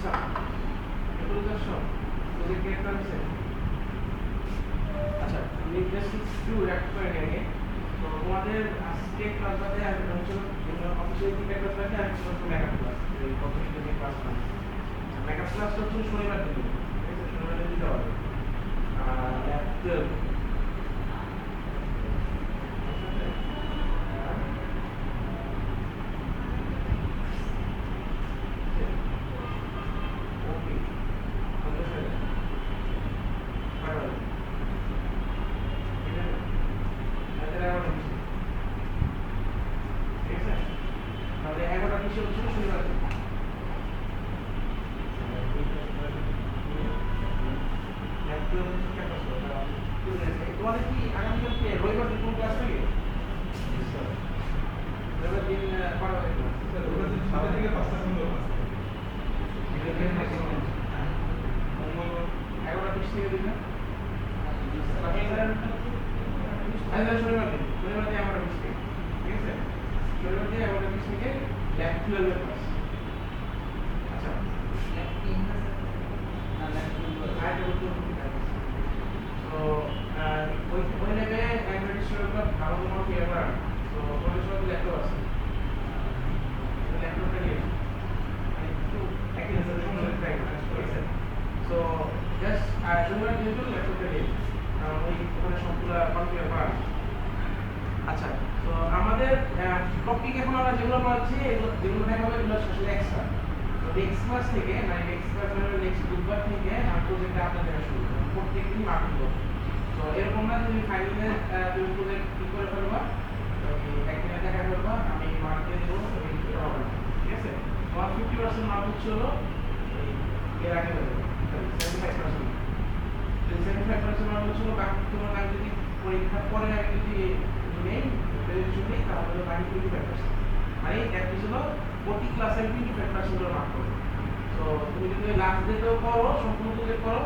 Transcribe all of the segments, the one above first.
আচ্ছা এগুলো তো সব প্রজেক্ট ক্রিয়েট করেছে। আচ্ছা আমি জাস্ট একটু র্যাপ করে নিয়ে তো তোমাদের আজকে ক্লাস বাদে আমি হচ্ছে অফিসিয়ালি কি ক্লাস বাদে আমি হচ্ছে মেকআপ ক্লাস এই কম্পিউটার যে ক্লাস না মেকআপ ক্লাসটা হচ্ছে শনিবার দিন, ঠিক আছে? শনিবার দিন দিতে হবে ল্যাব 12 ওকে তাহলে 11টা বিষয় হচ্ছে শনিবার দিন। তোমাদের কি আগামীকালকে রবিবার দিন কোনো ক্লাস থাকে? রবিবার দিন কটা বাজে ক্লাস? রবিবার দিন 7টা থেকে 5টা পর্যন্ত ক্লাস। মঙ্গলবার 11টা 20 থেকে দিন না? শনিবার দিন 11টা 20 থেকে, ঠিক আছে? শনিবার দিন 11টা 20 থেকে ল্যাব 12 এর ক্লাস। আচ্ছা তো ওই ল্যাবে অ্যাডমিনিস্ট্রেটরগুলো ভালো কোনো ক্লিয়ার করা না। তো তোমাদের সঙ্গে ল্যাপটপ আছে, ল্যাপটপটা নিয়ে একটু একই রেজলিউশন ট্রাই করতে ঠিক আছে? সো জাস্ট শনিবার দিন তো ল্যাপটপটা নিয়ে কারণ ওই ওখানে সবগুলো কনফিগার করা আছে। আচ্ছা তো আমাদের টপিক এখন আমরা যেগুলো পড়াচ্ছি যেগুলো দেখা হবে এগুলো আসলে এক্সট্রা। তো নেক্সট ক্লাস থেকে মানে নেক্সট ক্লাস মানে নেক্সট বুধবার থেকে আমি প্রজেক্টটা আপনার দেখা শুরু করব, প্রত্যেক দিন মার্ক করব। তো এরকম না তুমি ফাইনালে তুমি প্রজেক্ট কি করে ফেলবা, একদিনে দেখা ফেলবা আমি মার্ক দিয়ে দেবো, এটা হবে না, ঠিক আছে? তোমার 50% মার্ক হচ্ছে হলো এর আগে হয়ে যাবে 75%। 75% মার্ক হচ্ছে হলো বাকি তোমার আমি যদি পরীক্ষার পরে আমি যদি নেই প্রেজেন্টেশন নেই তাহলে বাকি 25%। মানে এক হলো প্রতি ক্লাসের 25% করে মার্ক করবে। তো তুমি যদি লাস্ট ডেতেও করো সম্পূর্ণ প্রজেক্ট করো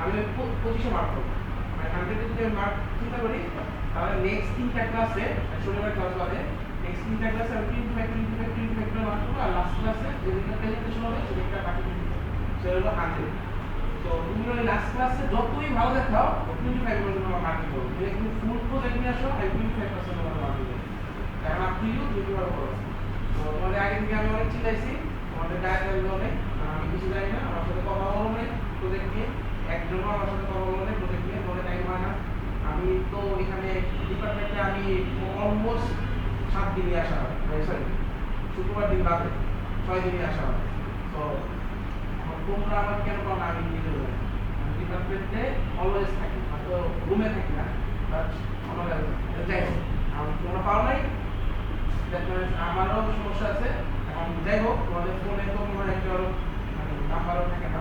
আমি 25 মার্ক করবো। মানে 100 যদি মার্ক চিন্তা করি তাহলে নেক্সট 3টা ক্লাসে শনিবার ক্লাস বাদে নেক্সট 3টা ক্লাসে আমি 25 করে মার্ক করবো আর লাস্ট ক্লাসে যেদিনটা প্রেজেন্টেশন হবে সেদিনটা বাকি 25 সেটা হলো 100। তো তুমি ওই লাস্ট ক্লাসে যতই ভালো দেখাও 25% তোমার মার্কিং করবে। যদি তুমি ফুল প্রজেক্ট নিয়ে আসো আমি 25% তোমার মার্কিং করবো। এখন আপনি তুমি কিভাবে করো? তো তোমাদের আগে থেকে আমি অনেক চিন্তাইছি, তোমাদের ডায়াগ্রাম অনেক আমি কিছু জানি না, আমার সাথে কথা বলো নেই প্রজেক্ট নিয়ে, একজনও আমার সাথে কথা বলো নেই প্রজেক্ট নিয়ে, বলে টাইম হয় না। আমি তো এখানে ডিপার্টমেন্টে আমি অলমোস্ট 7 দিনই আসা হয়, সরি শুক্রবার দিন বাদে 6 দিনই আসা হয়। তো তোমরা আমার কেন পাও না আমি নিজেও জানি। আমি ডিপার্টমেন্টে অলওয়েজ থাকি, হয়তো রুমে থাকি না, বাট আমার যাই হোক তোমরা পাও নাই, আমারও সমস্যা আছে। এখন যাই হোক তোমাদের ফোনে তো তোমার একটা নাম্বারও থাকে না,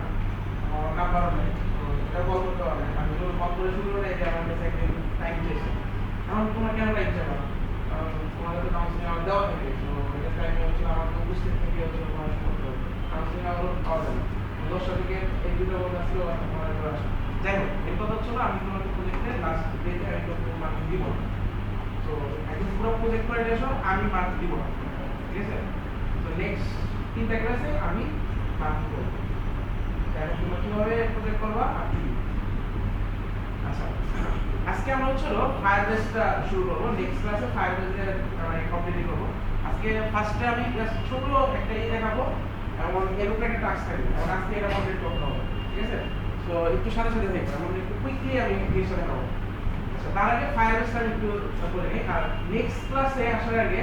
আমার নাম্বারও নেই, তো এটা কল করতে পারবে না। আমি যখন কল করে শুরু করে যে আমার কাছে একদিন টাইম চেয়েছে, এখন তোমার কেন টাইম চাবা? কারণ তোমাদের তো কাউন্সিলিং আমার দেওয়া থাকে, তো এটা টাইম হচ্ছে আমাকে উপস্থিত থেকে হচ্ছে তোমার করতে হবে, কাউন্সিলিং আমারও পাওয়া যাবে 10টা থেকে এই দুটো বন্ধু আসলেও তোমার করে আসে। যাই হোক এই কথা হচ্ছিল আমি তোমাকে প্রজেক্টে লাস্ট ডেটে আমি তোমাকে দিব না। তো একদম পুরো প্রজেক্ট করে এসো আমি মার্ক দিব না, ঠিক আছে? তো নেক্সট 3টা ক্লাসে আমি মার্ক দিব। এখন তোমরা কিভাবে প্রজেক্ট করবা আপনি। আচ্ছা আজকে আমরা হচ্ছে ফায়ার বেসটা শুরু করবো, নেক্সট ক্লাসে ফায়ার বেসের মানে কমপ্লিট করবো। আজকে ফার্স্টে আমি জাস্ট ছোট একটা দেখাবো এবং এরকম একটা টাস্ক থাকবে এবং আজকে এটা কমপ্লিট করতে হবে, ঠিক আছে? তো একটু সাথে সাথে থাকবে এবং একটু কুইকলি আমি জিনিসটা দেখাবো। আচ্ছা তার আগে ফায়ার বেসটা আমি একটু বলে নিই। আর নেক্সট ক্লাসে আসার আগে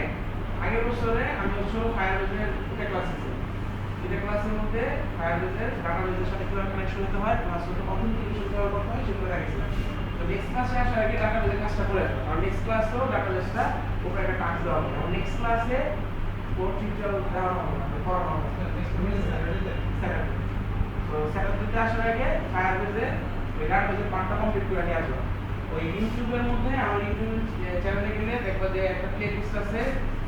আগের বছরে আমি হচ্ছে ফায়ার বেসের একটা ক্লাস নিয়েছি। এটা ক্লাসের মধ্যে ফায়ার বেসের ডাটাবেসের সাথে কিভাবে কানেকশন হতে হয় প্লাস হচ্ছে অথেন্টিকেশন কিভাবে করতে হয় সেগুলো দেখিয়েছিলাম। তো নেক্সট ক্লাসে আসার আগে ডাটাবেসের কাজটা করে আসবো, কারণ নেক্সট ক্লাসেও ডাটাবেসটা উপরে একটা টাস্ক দেওয়া হবে এবং নেক্সট ক্লাসে কোড টিউটোরিয়াল দেওয়া হবে না, পড়ানো হবে স্যাটারডে। তো স্যাটারডেতে আসার আগে ফায়ার বেসের ওই ডাটাবেসের পার্টটা কমপ্লিট করে নিয়ে আসবো। ওই ইউটিউবের মধ্যে আমার ইউটিউব চ্যানেলে গেলে দেখবা যে একটা প্লে লিস্ট আছে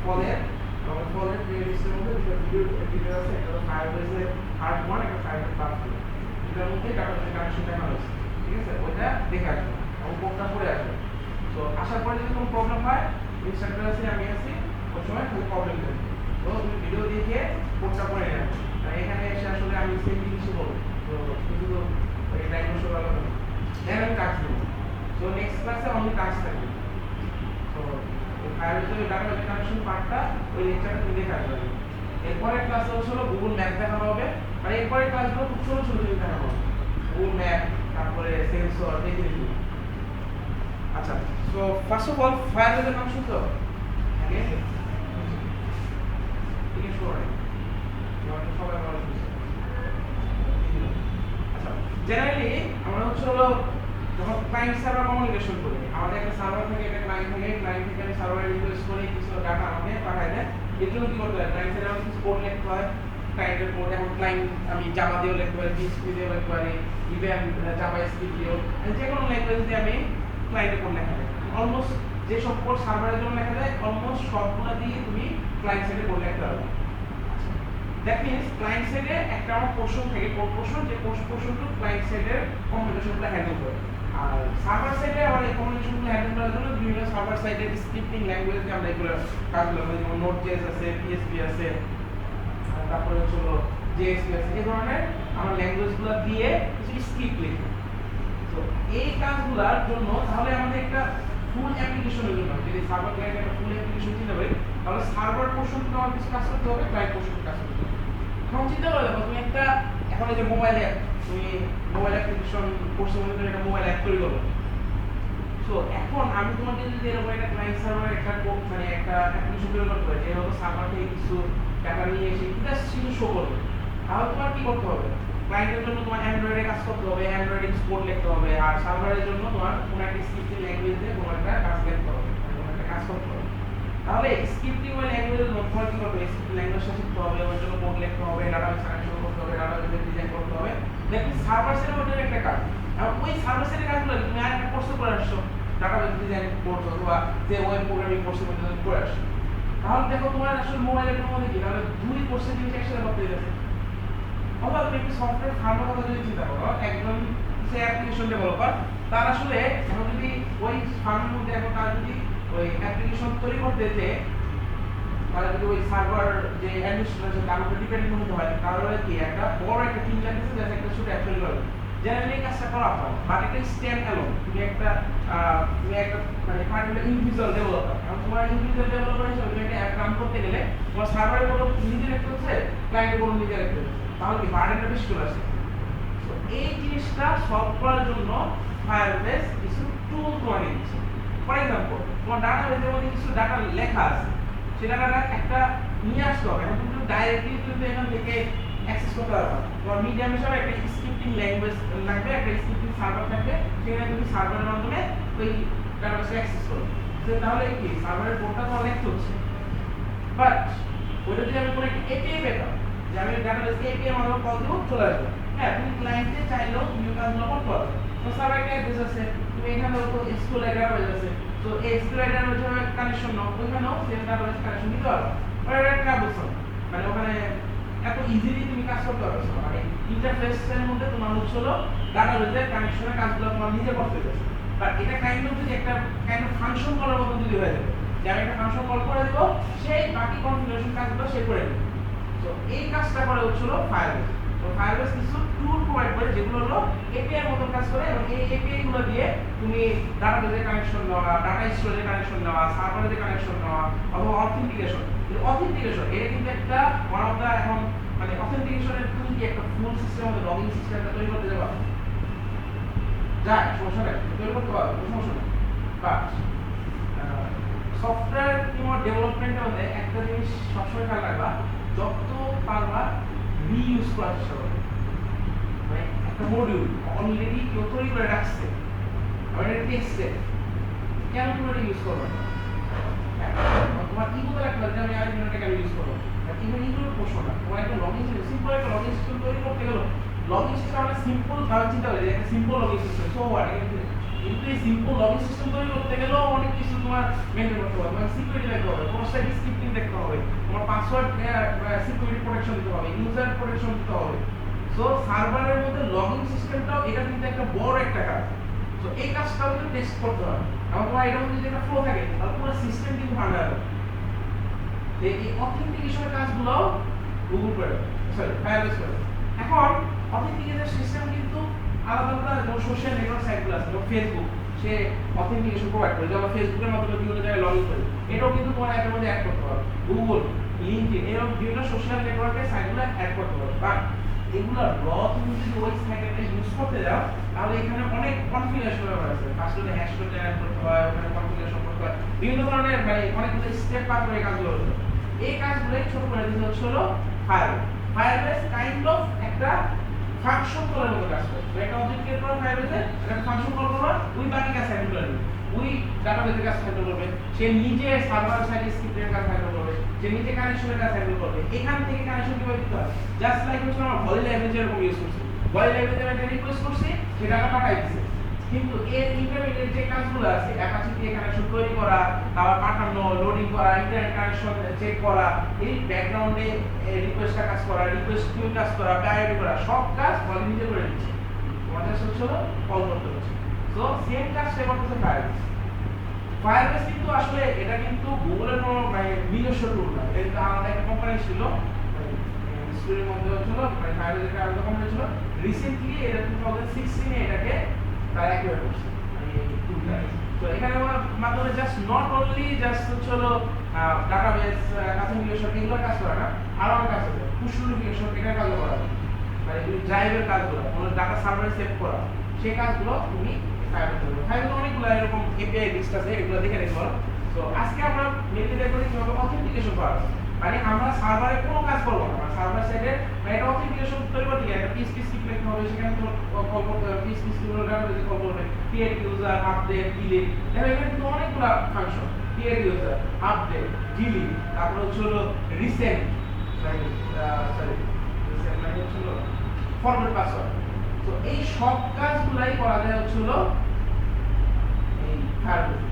ফলের, এবং ফলের প্লে লিস্টের মধ্যে দুটো ভিডিও আছে, একটা হলো ফায়ার বেসের পার্ট 1 একটা ফায়ার বেস পার্ট 2, দুটোর মধ্যে ডাটাবেসের কানেকশন দেখানো হয়েছে, ঠিক আছে? ওইটা দেখে আসবে এবং কোডটা পড়ে আসবে। তো আসার পরে যদি কোনো প্রবলেম হয় ইনস্ট্রাক্টর আছে আমি আছি, ওই সময় কোনো প্রবলেম নেই। তো তুমি ভিডিও দেখে কোডটা পড়ে নেবে, এখানে এসে আসলে আমি সেন্ডিং ভালো হবে দেন আমি কাজ দেবো সো নেক্সট ক্লাসে অনলি কাজ থাকবে তো ফায়ারবেসে ডাটাবেস কানেকশন পার্টটা ওই লেকচারটা তুমি দেখে আসবে এরপরের ক্লাসে হলো গুগল ম্যাপ দেখানো হবে মানে এরপরের ক্লাসগুলো খুব ছোট ছোট জিনিস দেখানো হবে গুগল ম্যাপ তারপরে সেন্সর দেখে দেখি আচ্ছা সো ফার্স্ট অফ অল ফায়ারবেসের নাম শুনছো আগে ঠিক আছে সবাই ভালো শুনছে আচ্ছা জেনারেলি আমরা হলো যখন ক্লায়েন্ট সার্ভার কমিউনিকেশন করি আমাদের একটা সার্ভার থাকে একটা ক্লায়েন্ট থেকে আমি সার্ভারে রিকোয়েস্ট করি কিছু ডাটা আমাকে পাঠায় দেয় এর জন্য কি করতে হয় ক্লায়েন্ট সার্ভারে আমাকে কিছু কোড লিখতে হয় ক্লায়েন্টের কোড এখন ক্লায়েন্ট আমি জাভা দিয়েও লিখতে পারি পিএইচপি দিয়েও লিখতে পারি ইভেন জাভা স্ক্রিপ্ট দিয়েও যে কোনো ল্যাঙ্গুয়েজ দিয়ে আমি ক্লায়েন্টের কোড লেখা যায় অলমোস্ট যে সব কোড সার্ভারের জন্য লেখা যায় অলমোস্ট সবগুলো দিয়ে তুমি ক্লায়েন্ট সাইডে কোড লিখতে পারবে দ্যাট মিন্স ক্লায়েন্ট সাইডে একটা আমার পোর্শন থাকে কোড পোর্শন যে পোর্শনটু ক্লায়েন্ট সাইডের কমিউনিকেশনগুলো হ্যান্ডেল করে আর সার্ভার সাইডে আমার এই কমিউনিকেশনগুলো হ্যান্ডেল করার জন্য বিভিন্ন সার্ভার সাইডের স্ক্রিপ্টিং ল্যাঙ্গুয়েজ দিয়ে আমরা এগুলো কাজগুলো করি যেমন নোড.js আছে পিএইচপি আছে তারপরে হলো জেএসপি আছে এই ধরনের আমরা ল্যাঙ্গুয়েজগুলো দিয়ে কিছু স্ক্রিপ্ট লিখি তো এই কাজগুলোর জন্য তাহলে আমাদের একটা ফুল অ্যাপ্লিকেশনের জন্য যদি সার্ভার ক্লায়েন্ট একটা ফুল অ্যাপ্লিকেশন চিন্তা করি তাহলে সার্ভার পোর্শন থেকে আমার কিছু কাজ করতে হবে ক্লায়েন্ট পোর্শন কাজ করতে হবে এখন চিন্তা করে দেখো তুমি একটা এখন এই যে মোবাইল অ্যাপ তুমি মোবাইল অ্যাপ্লিকেশন কোর্সের মধ্যে তুমি একটা মোবাইল অ্যাপ তৈরি করো সো এখন আমি তোমাকে যদি এরকম একটা ক্লায়েন্ট সার্ভার একটা মানে একটা অ্যাপ্লিকেশন তৈরি করতে হয় যে হলো সার্ভার থেকে কিছু টাকা নিয়ে এসে জাস্ট কিছু শো করবে তাহলে তোমার কি করতে হবে ক্লায়েন্টের জন্য তোমার অ্যান্ড্রয়েডে কাজ করতে হবে অ্যান্ড্রয়েডে কোড লিখতে হবে আর সার্ভারের জন্য তোমার কোনো একটা স্ক্রিপ্টিং ল্যাঙ্গুয়েজ দিয়ে কোনো একটা কাজ লিখতে হবে কোনো একটা কাজ করতে হবে তাহলে স্ক্রিপ্টিং ওই ল্যাঙ্গুয়েজের মধ্যে তোমার কি করবে স্ক্রিপ্টিং ল্যাঙ্গুয়েজটা শিখতে হবে ওর জন্য কোড লিখতে হবে ডাটাবেস কানেকশন করতে হবে ডাটাবেস ডিজাইন করতে হবে দেখুন সার্ভার সাইডে ওটার একটা কাজ আর ওই সার্ভার সাইডের কাজগুলো তুমি আর একটা কোর্সে করে আসছো ডাটাবেস ডিজাইন কোর্স অথবা যে ওয়েব প্রোগ্রামিং কোর্সের মধ্যে তুমি করে আসছো তাহলে দেখো তোমার আসলে মোবাইলের মধ্যে কি তাহলে দুই কোর্সের জিনিস একসাথে করতে গেছে অথবা তুমি একটি সফটওয়্যার ফার্মের কথা যদি চিন্তা করো একজন সে অ্যাপ্লিকেশন ডেভেলপার তার আসলে এখন যদি ওই ফার্মের মধ্যে এখন তার যদি ওই অ্যাপ্লিকেশন তৈরি করতে যে তাহলে যদি ওই সার্ভার যে অ্যাডমিনিস্ট্রেশন তার উপর ডিপেন্ডেন্ট হতে হয় তাহলে কি একটা বড় একটা টিম লাগছে যাতে একটা ছোট অ্যাপ তৈরি করবে জেনারেলি এই কাজটা করা হয় বাট এটা স্ট্যান্ড অ্যালোন তুমি একটা মানে পার্টিকুলার ইন্ডিভিজুয়াল ডেভেলপার এখন তোমার ইন্ডিভিজুয়াল ডেভেলপার হিসেবে তুমি একটা অ্যাপ রান করতে গেলে তোমার সার্ভারে কোনো নিজে রাখতে হচ্ছে ক্লায়েন্টের কোনো নিজে রাখতে হচ্ছে তাহলে কি বার্ডেনটা বেশি চলে আসে তো এই জিনিসটা সলভ করার জন্য ফায়ারবেস কিছু টুল তোমাকে দিচ্ছে ফর এক্সাম্পল তোমার ডাটাবেসের মধ্যে কিছু ডাটা লেখা আছে সেই ডাটাটা একটা নিয়ে আসতে হবে এখন তুমি ডাইরেক্টলি তুমি এখান থেকে অ্যাক্সেস করতে পারবে তোমার মিডিয়াম হিসাবে একটা স্ক্রিপ্টিং ল্যাঙ্গুয়েজ লাগবে একটা স্ক্রিপ্টিং সার্ভার থাকবে সেখানে তুমি সার্ভারের মাধ্যমে ওই ডাটাবেসকে অ্যাক্সেস করবে তাহলে কি সার্ভারের কোডটা তোমার লিখতে হচ্ছে বাট ওইটা যদি আমি কোনো একটা এপিআই পেতাম যে আমি ডাটাবেসকে এপিআই মাধ্যমে কল দিব চলে আসবে হ্যাঁ তুমি ক্লায়েন্টে চাইলেও তুমি কাজগুলো করতে পারবে তো সার্ভার একটা অ্যাড্রেস আছে তুমি এখানেও তো এসকিউএল ডাটাবেস আছে তো এই এসকিউএল ডাটাবেসের কানেকশন নাও ওইখানেও সেম ডাটাবেস কানেকশন দিতে পারবে ওটা একটা বুঝছো মানে ওখানে এত ইজিলি তুমি কাজ করতে পারবে মানে ইন্টারফেসের মধ্যে তোমার হলো ডাটাবেসের কানেকশনের কাজগুলো তোমার নিজে করতে হবে বাট এটা কাইন্ড অফ যদি একটা কাইন্ড অফ ফাংশন করার মতো যদি হয়ে যাবে যে আমি একটা ফাংশন কল করে দেব সেই বাকি কনফিগারেশন কাজগুলো সে করে নেবে তো এই কাজটা করে হচ্ছিল ফায়ারবেস তো ফায়ারবেস কিছু টুল প্রোভাইড করে যেগুলো হলো এপিআই এর মতো কাজ করে এবং এই এপিআই গুলো দিয়ে তুমি ডাটাবেসে কানেকশন নেওয়া ডাটা স্টোরেজে কানেকশন নেওয়া সার্ভারে কানেকশন নেওয়া অথবা অথেন্টিকেশন এটা কিন্তু একটা ওয়ান অফ দা এখন মানে অথেন্টিকেশনের তুমি কি একটা ফুল সিস্টেম হবে লগইন সিস্টেমটা তৈরি করতে যাবা যায় সমস্যা নেই তৈরি করতে পারবে কোনো সমস্যা নেই বাট সফটওয়্যার কিংবা ডেভেলপমেন্টের মধ্যে একটা জিনিস সবসময় খেয়াল রাখবা যত পারবা রিইউজ করার চেষ্টা করবে মানে একটা মডিউল অলরেডি কেউ তৈরি করে রাখছে অলরেডি টেস্টেড কেন তুমি এটা ইউজ করবে তোমার ইগোতে রাখতে হবে যে আমি আরেকজনটাকে ইউজ করবো ইভেন ইগোর প্রশ্ন না তোমার একটা লগইন সিস্টেম সিম্পল একটা লগইন সিস্টেম তৈরি করতে গেলে লগইন সিস্টেম আমরা সিম্পল ভাবে চিন্তা করি যে একটা simple login system so what কিন্তু এই সিম্পল লগইন সিস্টেম তৈরি করতে গেলেও অনেক কিছু তোমার মেনটেন করতে হবে তোমার সিকিউরিটি দেখতে হবে ক্রস সাইট স্ক্রিপ্টিং দেখতে হবে তোমার পাসওয়ার্ড সিকিউরিটি প্রোটেকশন দিতে হবে ইউজার প্রোটেকশন দিতে হবে সো সার্ভারের মধ্যে লগইন সিস্টেমটাও এটা কিন্তু একটা বড় একটা কাজ সো এই কাজটাও কিন্তু টেস্ট করতে হবে এবং তোমার এটার মধ্যে যদি একটা ফ্লো থাকে তাহলে পুরো সিস্টেম কিন্তু ভাঙা যাবে এই অথেন্টিকেশনের কাজগুলো গুগল করে সরি ফায়ারবেস করে এখন অথেন্টিকেশন সিস্টেম কিন্তু আলাদা আলাদা যেমন সোশ্যাল নেটওয়ার্ক সাইটগুলো আছে, যেমন ফেসবুক, সে অথেন্টিকেশন প্রোভাইড করে, যেমন ফেসবুকের মাধ্যমে বিভিন্ন জায়গায় লগ ইন করে, এটাও কিন্তু তোমার অ্যাপের মধ্যে অ্যাড করতে পারো। গুগল, লিঙ্কডইন, এরকম বিভিন্ন সোশ্যাল নেটওয়ার্কের সাইটগুলো অ্যাড করতে পারো। বাট এগুলো তুমি যদি ওই সাইটটা ইউজ করতে যাও, তাহলে এখানে অনেক কনফিগারেশন ব্যাপার আছে। আসলে হ্যাশট্যাগ অ্যাড করতে হয়, ওখানে কনফিগারেশন করতে হয়, বিভিন্ন ধরনের মানে অনেকগুলো স্টেপ পার করে এই কাজগুলো হচ্ছে। এই কাজগুলোই ছোট করে দিতে হচ্ছে হলো ফায়ারবেস। ফায়ারবেস কাইন্ড অফ একটা ফাংশন কলের মতো কাজ করে। একটা অবজেক্ট ক্রিয়েট করা ফায়ারবেসে একটা ফাংশন কল করবা, ওই বাকি কাজ হ্যান্ডেল করবে, ওই ডাটাবেসের কাজ হ্যান্ডেল করবে, সে নিজে সার্ভার সাইডে স্ক্রিপ্টের কাজ হ্যান্ডেল করবে, সে নিজে কানেকশনের কাজ হ্যান্ডেল করবে। এখান থেকে কানেকশন কিভাবে দিতে হয়, জাস্ট লাইক হচ্ছে আমরা ভলি ল্যাঙ্গুয়েজ এরকম ইউজ করছি, ভলি ল্যাঙ্গুয়েজে একটা রিকোয়েস্ট করছি, সে ডাটা পাঠাই দিছে। কিন্তু এর ইন্টারমিডিয়েট যে কাজগুলো আছে, অ্যাপাচি দিয়ে কানেকশন তৈরি করা, তারপর পাঠানো, লোডিং করা, ইন্টারনেট কানেকশন চেক করা, এই ব্যাকগ্রাউন্ডে রিকোয়েস্টটা কাজ করা, রিকোয়েস্ট কিউ কাজ করা, প্রায়োরিটি করা, সব কাজ ভলি নিজে করে দিচ্ছে, তোমাদের হচ্ছে কল করতে হচ্ছে। তো সেম কাজ সে করতেছে ফায়ারবেস। ফায়ারবেস কিন্তু আসলে এটা কিন্তু গুগলের কোনো মানে নিজস্ব টুল না, এটা কিন্তু আলাদা একটা কোম্পানি ছিল, স্কুলের মধ্যে হচ্ছিল মানে ফায়ারবেস একটা আলাদা কোম্পানি ছিল। রিসেন্টলি এটা 2016 এ এটাকে তারা অ্যাকুয়ার করছে মানে টুলটা। তো এখানে মাধ্যমে জাস্ট নট অনলি জাস্ট হচ্ছে হলো ডাটাবেস অথেন্টিকেশন এগুলোর কাজ করে না, আরো অনেক কাজ আছে। পুশ নোটিফিকেশন এটার কাজও করা যায়, মানে তুমি ড্রাইভের কাজগুলো, কোনো ডাটা সার্ভারে সেভ করা, সেই কাজগুলো তুমি ফায়ারবেস করবে। ফায়ারবেস অনেকগুলো এরকম এপিআই লিস্ট আছে, এগুলো দেখে নিতে পারো। তো আজকে আমরা মেনলি দেখব কিভাবে অথেন্টিকেশন করা যায়। মানে আমরা সার্ভারে কোনো কাজ করব না, আমরা সার্ভার সাইডে মানে এটা অথেন্টিকেশন তৈরি করতে গেলে একটা পিএসপি স্ক্রিপ্ট লিখতে হবে, সেখানে তোমার কল করতে হবে, পিএসপি স্ক্রিপ্টের ডাটাবেসে কল করবে, ক্রিয়েট ইউজার, আপডেট, ডিলিট, এখানে কিন্তু অনেকগুলো function, create user, update, delete, তারপর হচ্ছে হলো রিসেন্ট মানে রিসেন্ট মানে হচ্ছে হলো ফরম্যাট পাসওয়ার্ড। তো এই সব কাজগুলাই করা যায় হচ্ছে হলো এই ফায়ারবেস।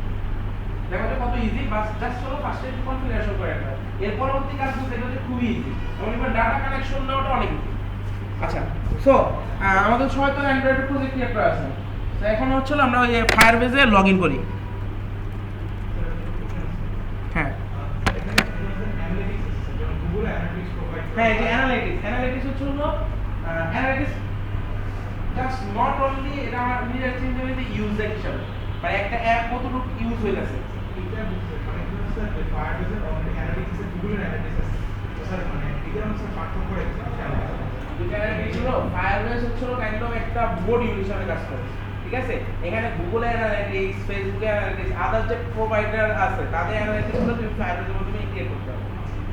দেখো এটা কত ইজি, বাস জাস্ট হলো ফার্স্টে কনফিগারেশন করে একটা, এর পরবর্তী কাজগুলো দেখো যে খুবই ইজি, এবং এবার ডাটা কানেকশন নেওয়াটা অনেক ইজি। আচ্ছা, সো আমাদের সবাই তো অ্যান্ড্রয়েড প্রজেক্ট ক্রিয়েট করা আছে। তো এখন হচ্ছে আমরা ওই ফায়ারবেসে লগইন করি। হ্যাঁ হ্যাঁ, এই যে অ্যানালিটিক্স হচ্ছে হলো অ্যানালিটিক্স জাস্ট নট অনলি এটা আমার নিজের চিন্তা করে ইউজার হিসাবে, মানে একটা অ্যাপ কতটুকু ইউজ হয়ে গেছে এটা মানে কি হচ্ছে ফায়ারবেসের অলরেডি অ্যানালিটিক্স এর গুগলের অ্যানালিটিক্স আছে, তো স্যার মানে এটা হচ্ছে পার্থক্য আছে। দুইটা অ্যানালিটিক্স হলো ফায়ারবেস হচ্ছে কাইন্ড অফ একটা বোর্ড ইউজ হিসাবে কাজ করে, ঠিক আছে। এখানে গুগলের অ্যানালিটিক্স, ফেসবুকের অ্যানালিটিক্স, আদার যে প্রোভাইডার আছে তাদের অ্যানালিটিক্স হলো তুমি ফায়ারবেসের মাধ্যমে ক্রিয়েট করতে হবে।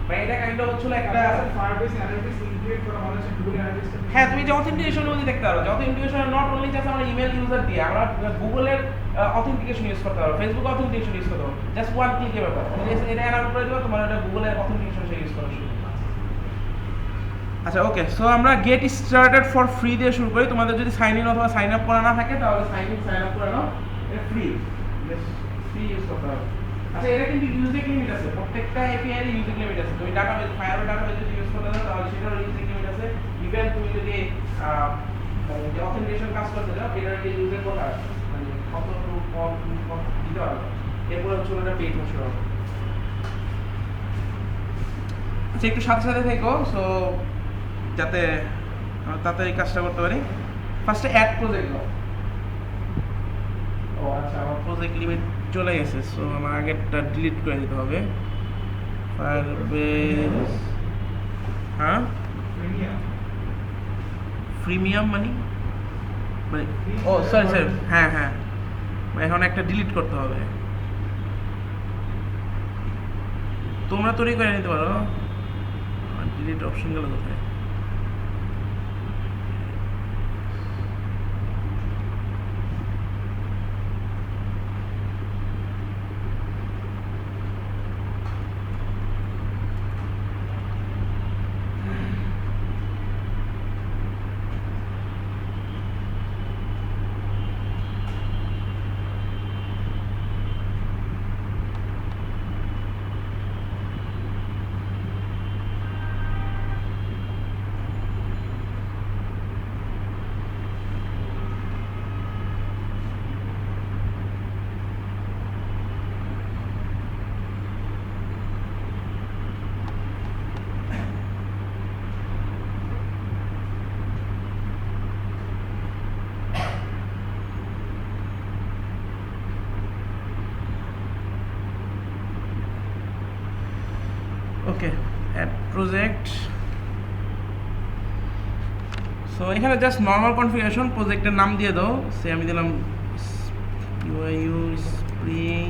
মানে এটা কাইন্ড অফ হচ্ছে একটা ফায়ারবেস অ্যানালিটিক্স ইনক্লুড করা মানে হচ্ছে গুগল অ্যানালিটিক্স। হ্যাঁ, তুমি যে অথেন্টিকেশন মধ্যে দেখতে পারো, যে অথেন্টিকেশন নট অনলি জাস্ট আমরা ইমেল ইউজার দিয়ে, আমরা গুগলের অথেন্টিকেশন ইউজ করতে পারো, ফেসবুক অথেন্টিকেশন ইউজ করতে পারো, জাস্ট ওয়ান ক্লিকের ব্যাপার। তুমি এটা অ্যালাউ করে দিবা, তোমার এটা গুগলের অথেন্টিকেশন সে ইউজ করা শুরু। আচ্ছা, ওকে, সো আমরা গেট স্টার্টেড ফর ফ্রি দিয়ে শুরু করি। তোমাদের যদি সাইন ইন অথবা সাইন আপ করা না থাকে তাহলে সাইন আপ করে নাও, এটা ফ্রি ইউজ করতে হবে। আচ্ছা, এটা কিন্তু ইউজিং লিমিট আছে, প্রত্যেকটা এপিআই এর ইউজিং লিমিট আছে। তুমি ডাটাবেস ফায়ারবেস ডাটাবেস যদি ইউজ করতে চাও তাহলে সেটার ইউজিং লিমিট আছে। ইভেন তুমি যদি যে অথেন্টিকেশন কাজ করতে চাও এটার যে ইউজিং কোড আছে, মানে কতটুকু কম দিতে পারবে, এরপরে হচ্ছে ওটা পেইড হচ্ছে। আচ্ছা, একটু সাথে সাথে থেকো, সো যাতে তাড়াতাড়ি কাজটা করতে পারি। ফার্স্টে অ্যাড প্রজেক্ট দাও। ও আচ্ছা, আমার প্রজেক্ট লিমিট চলে গেছে, সো আমার আগেরটা ডিলিট করে দিতে হবে। ফায়ারবেস, হ্যাঁ প্রিমিয়াম মানে ও সরি, হ্যাঁ হ্যাঁ, এখন একটা ডিলিট করতে হবে। তোমরা তৈরি করে নিতে পারো। ডিলিট অপশন গেল কোথায়? প্রজেক্ট। সো এখানে জাস্ট নর্মাল কনফিগারেশন, প্রজেক্টের নাম দিয়ে দাও, সে আমি দিলাম ইউ স্প্রিং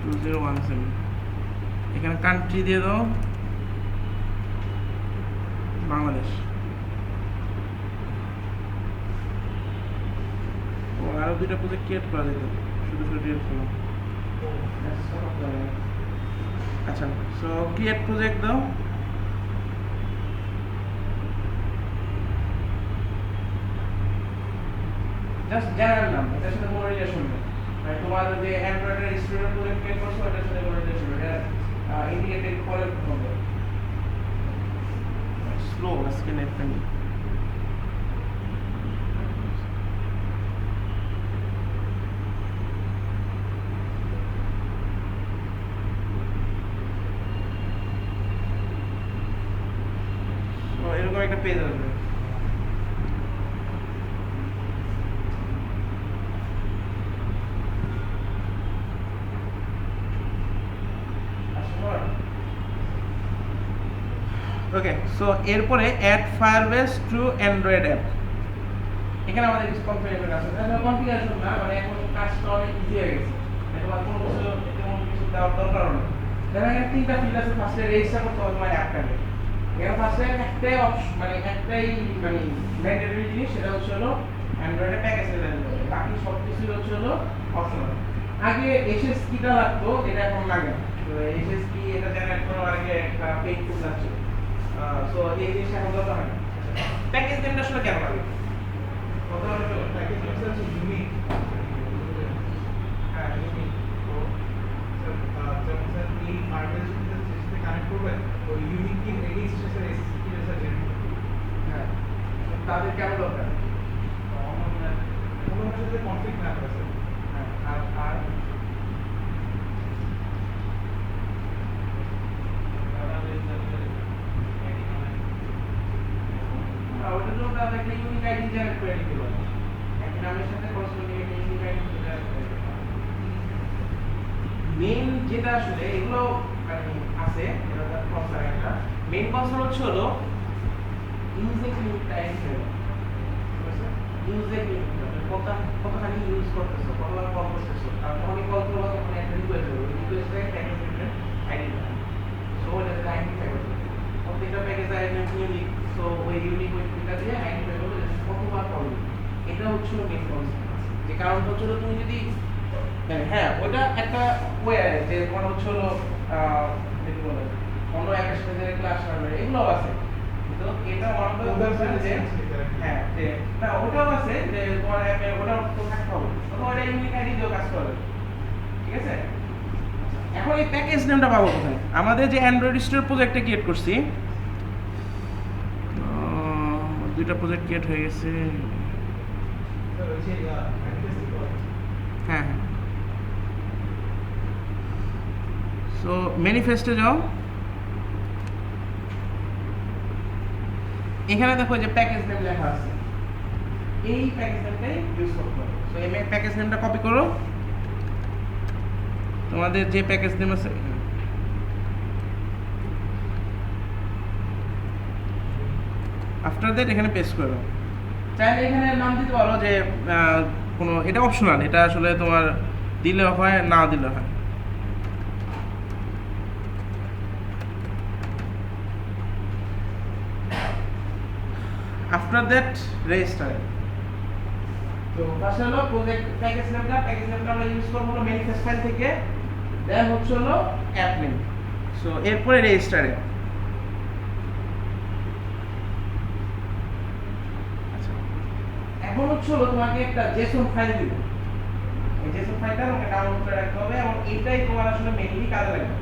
2017। এখানে কান্ট্রি দিয়ে দাও বাংলাদেশ। ও আরও দুইটা প্রজেক্ট ক্রিয়েট করা যেত, শুধু শুধু ক্রিয়েট করলাম। আচ্ছা, সো ক্রিয়েট প্রজেক্ট দাও। জাস্ট জেনারেল নাম, এটার সাথে কোনো রিলেশন নেই। মানে তোমার যে অ্যান্ড্রয়েডের স্টুডেন্ট প্রজেক্ট ক্রিয়েট করছো এটার সাথে কোনো রিলেশন নেই, এটা ইন্ডিকেটেড পরে হবে। স্লো আজকে নেটটা নেই। এরকম একটা পেজ আসবে। ওকে, সো এরপরে add firebase to android app. এখানে আমাদের কিছু কনফিগারেশন আছে, কনফিগারেশন না, মানে এখন কাজটা অনেক ইজি হয়ে গেছে, তোমার কোনো কিছু তেমন কিছু দেওয়ার দরকার নেই। দেখো এখানে তিনটা ফিল্ড আছে। ফার্স্টে রেজিস্টার করতে হবে তোমার অ্যাপটাকে। এখানে ফার্স্টে একটাই অপশন, মানে একটাই মানে ম্যান্ডেটরি জিনিস, সেটা হচ্ছে হলো অ্যান্ড্রয়েডে প্যাকেজ লেভেল হবে, বাকি সব কিছু হচ্ছে হলো অপশনাল। আগে এসএস কিটা লাগতো, এটা এখন লাগে না। তো এসএস কি এটা জেনারেট করার আগে একটা পেইড টুল আছে, সো এই জিনিসটা এখন দরকার হয় না। প্যাকেজ নেমটা আসলে কেন লাগে? কত হলো প্যাকেজ নেমটা হচ্ছে ইউনিক। হ্যাঁ, ইউনিক। তো যেমন স্যার এই হার্ডওয়্যার সাথে কানেক্ট করবেন, ওই ইউনিক কি রেজিস্ট্রেশন স্যার এসএসসি কি স্যার জেনারেট করবে। হ্যাঁ, তাদের কেন দরকার? কোনো সাথে কনফ্লিক্ট না করে স্যার। হ্যাঁ, আর ওটার জন্য তাদের একটা ইউনিক আইডি জেনারেট করে দিতে হবে। একটা নামের সাথে করেসপন্ডিং একটা ইউনিক আইডি জেনারেট করে দিতে হবে। মেইন যেটা আসলে এগুলো মানে আছে, এটা তার প্রসেসর একটা মেইন কনসার্ন হচ্ছে হলো ইউজিং লিমিটটা এড করে। ইউজিং লিমিট কতখানি ইউজ করতেছো, কতবার কল করতেছো, আর যখনই কল করবো তখন একটা রিকোয়েস্ট হবে, ওই রিকোয়েস্টে প্যাকেজ নেমের আইডি দেবে। সো ওটাকে আইডেন্টিফাই করতে হবে, প্রত্যেকটা প্যাকেজ আইডি ইউনিক। সো ওই ইউনিক ওইটা দিয়ে আইডেন্টিফাই করবে যে কতবার কল দিবে। এটা হচ্ছে মেইন কনসেপ্ট। যে কারণ হচ্ছে তুমি যদি হ্যাঁ ওইটা একটা ওয়ে যে তোমার হচ্ছে হলো কি বলে অন্য একটা সাথে ক্লাস করবে, এগুলো আছে। তো এটা ওয়ান অফ দ্য যে হ্যাঁ যে না ওটাও আছে যে তোমার অ্যাপে ওটাও তো থাকতে হবে, তখন ওটা ইউনিক আইডি দিয়েও কাজ করবে। ঠিক আছে, এখন এই প্যাকেজ নেমটা পাবো কোথায়? আমাদের যে অ্যান্ড্রয়েড স্টোর প্রজেক্টটা ক্রিয়েট করছি, দুইটা প্রজেক্ট ক্রিয়েট হয়ে গেছে। স্যার ওই যে হ্যাঁ হ্যাঁ, সো ম্যানিফেস্টে যাও। এখানে দেখো যে প্যাকেজ নেম লেখা আছে, এই প্যাকেজ নেমটাই ইউজ করতে হবে। সো এই প্যাকেজ নেমটা কপি করো, তোমাদের যে প্যাকেজ নেম আছে আফটার দ্যাট এখানে পেস্ট করো। চাইলে এখানে নাম দিতে পারো যে কোনো, এটা অপশনাল, এটা আসলে তোমার দিলে হয় না দিলে হয়। After that register. তো ফার্স্ট হলো প্রজেক্ট প্যাকেজ নেমটা আমরা ইউজ করব হলো ম্যানিফেস্ট ফাইল থেকে, দেন হচ্ছে হলো অ্যাপ নেম। সো এরপরে রেজিস্টারে আচ্ছা, এখন হচ্ছে হলো তোমাকে একটা জেসন ফাইল দিব। এই জেসন ফাইলটা আমাকে ডাউনলোড করে রাখতে হবে এবং এইটাই তোমার আসলে মেইনলি কাজে লাগবে।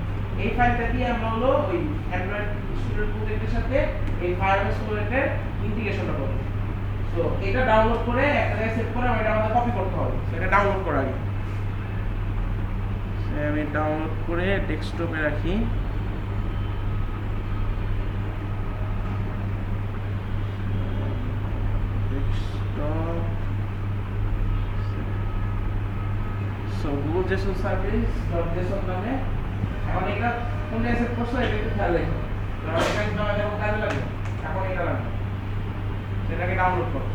এই ফাইলটা দিয়ে আমরা হলো ওই অ্যান্ড্রয়েড স্টুডেন্ট প্রজেক্টের সাথে এই ফায়ারবেস প্রজেক্টের ইন্টিগ্রেশনটা করব। সো এটা ডাউনলোড করে একটা জায়গায় সেভ করে এটা আমাদের কপি করতে হবে। সেটা ডাউনলোড করার আগে আমি ডাউনলোড করে ডেস্কটপে রাখি। Desktop, so Google Jason service dot Jason নামে। এখন এটা কোন জায়গায় সেভ করছো এটা একটু খেয়াল রেখো। তো এটা কিন্তু আমাদের কাজে লাগবে। এখন এটা লাগবে, সেটাকে ডাউনলোড করো।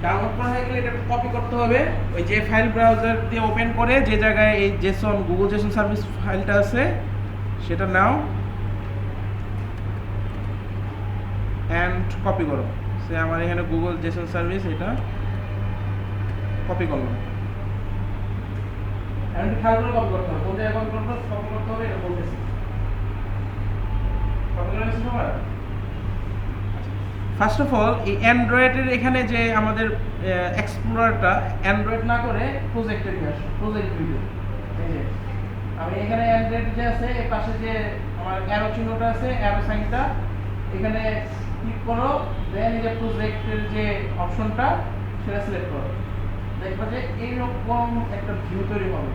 ডাউনলোড করা হয়ে গেলে এটা কপি করতে হবে। ওই যে ফাইল ব্রাউজার দিয়ে ওপেন করে যে জায়গায় এই জেসন গুগল জেসন সার্ভিস ফাইলটা আছে সেটা নাও অ্যান্ড কপি করো। সে আমার এখানে গুগল জেসন সার্ভিস এটা কপি করলাম। এখন খেয়াল করে কপি করতে হবে, কোন জায়গায় কপি করতে হবে এটা বলতেছি। কপি করে নিচ্ছি সবার। ফার্স্ট অফ অল এই অ্যান্ড্রয়েডের এখানে যে আমাদের এক্সপ্লোরারটা অ্যান্ড্রয়েড না করে প্রজেক্টে নিয়ে আসো, প্রজেক্ট ভিডিও। এই যে আমি এখানে অ্যান্ড্রয়েড যে আছে এর পাশে যে আমার অ্যারো চিহ্নটা আছে, অ্যারো সাইনটা এখানে ক্লিক করো, দেন এই যে প্রজেক্টের যে অপশনটা সেটা সিলেক্ট করো। দেখবা যে এইরকম একটা ভিউ তৈরি হবে।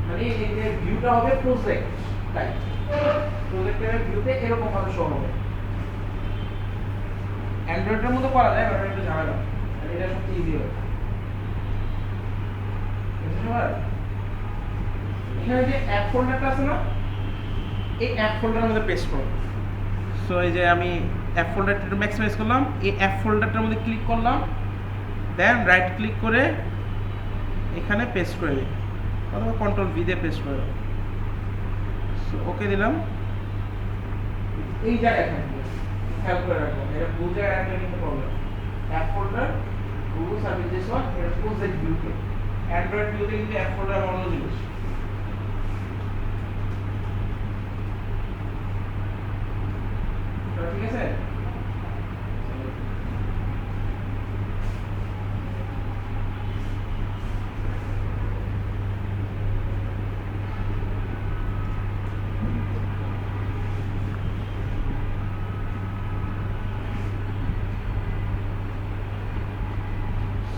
মানে এই যে ভিউটা হবে প্রজেক্ট টাইপ, প্রজেক্টের ভিউতে এরকম ভাবে শো হবে। অ্যান্ড্রয়েডের মধ্যে করা যায়, বাট একটু ঝামেলা, এটা সবচেয়ে ইজি হবে। এখানে যে অ্যাপ ফোল্ডারটা আছে না, এই অ্যাপ ফোল্ডারের মধ্যে পেস্ট করো। সো এই যে আমি অ্যাপ ফোল্ডারটা একটু ম্যাক্সিমাইজ করলাম, এই অ্যাপ ফোল্ডারটার মধ্যে ক্লিক করলাম, দেন রাইট ক্লিক করে এখানে পেস্ট করে দিই, অথবা কন্ট্রোল ভি দিয়ে পেস্ট করে দাও। সো ওকে দিলাম। এই জায়গায় থাকবে, খেয়াল করে রাখবো, এটা ভুল জায়গায় রাখলে কিন্তু problem. App folder Google service this one, এটা প্রজেক্ট ভিউতে, অ্যান্ড্রয়েড ভিউতে কিন্তু অ্যাপ ফোল্ডার অন্য জিনিস। ঠিক আছে?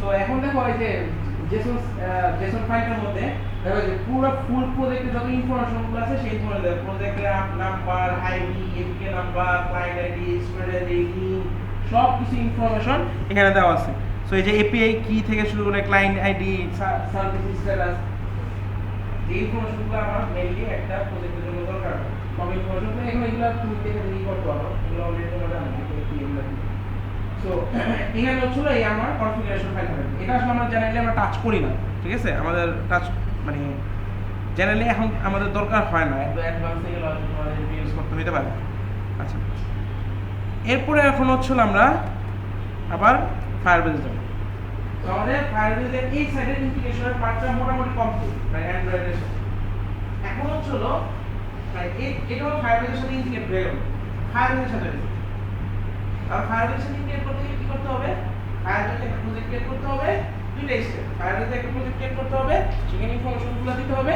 তো এখন দেখো এই যে জেসন ফাইলটার মধ্যে দেখো যে পুরো ফুল প্রজেক্টে যত ইনফরমেশন গুলো আছে সেই ধরে দেয়, প্রজেক্টের number, ID, APK number, client ID, student ID, link, সব কিছু ইনফরমেশন এখানে দেওয়া আছে। সো এই যে এপিআই কি থেকে শুরু করে ক্লায়েন্ট আইডি, সার্ভিস স্ট্যাটাস, যে ইনফরমেশনগুলো আমার মেইনলি একটা প্রজেক্টের জন্য দরকার, সব ইনফরমেশন এখানে এগুলো তুমি দেখে ই করতে পারো, এগুলো অলরেডি তোমরা জানো এগুলো। সো এখানে হচ্ছিল এই আমার কনফিগারেশন ফাইল হবে। এটা আসলে আমরা জেনারেলি আমরা টাচ করি না, ঠিক আছে? আমাদের টাচ মানে জেনারেলি এখন আমাদের দরকার হয় না, একটু অ্যাডভান্স এগুলো আমাদের ইউজ করতে হতে পারে। আচ্ছা, এরপরে এখন হচ্ছিল আমরা আবার ফায়ারবেজে যাব। তো আমাদের ফায়ারবেজের এই সাইডের ইন্টিগ্রেশনের পার্টটা মোটামুটি কমপ্লিট, মানে অ্যান্ড্রয়েডের সাথে। এখন হচ্ছিল মানে এটাও ফায়ারবেজের সাথে ইন্টিগ্রেট হয়ে গেল, ফায়ারবেজের সাথে। আর ফায়ারবেজের সাথে ইন্টিগ্রেট করতে গেলে কি করতে হবে? ফায়ারবেজে একটা প্রজেক্ট ক্রিয়েট করতে হবে, দুইটা স্টেপ। ফায়ারবেজে একটা প্রজেক্ট ক্রিয়েট করতে হবে, সেখানে ইনফরমেশনগুলো দিতে হবে।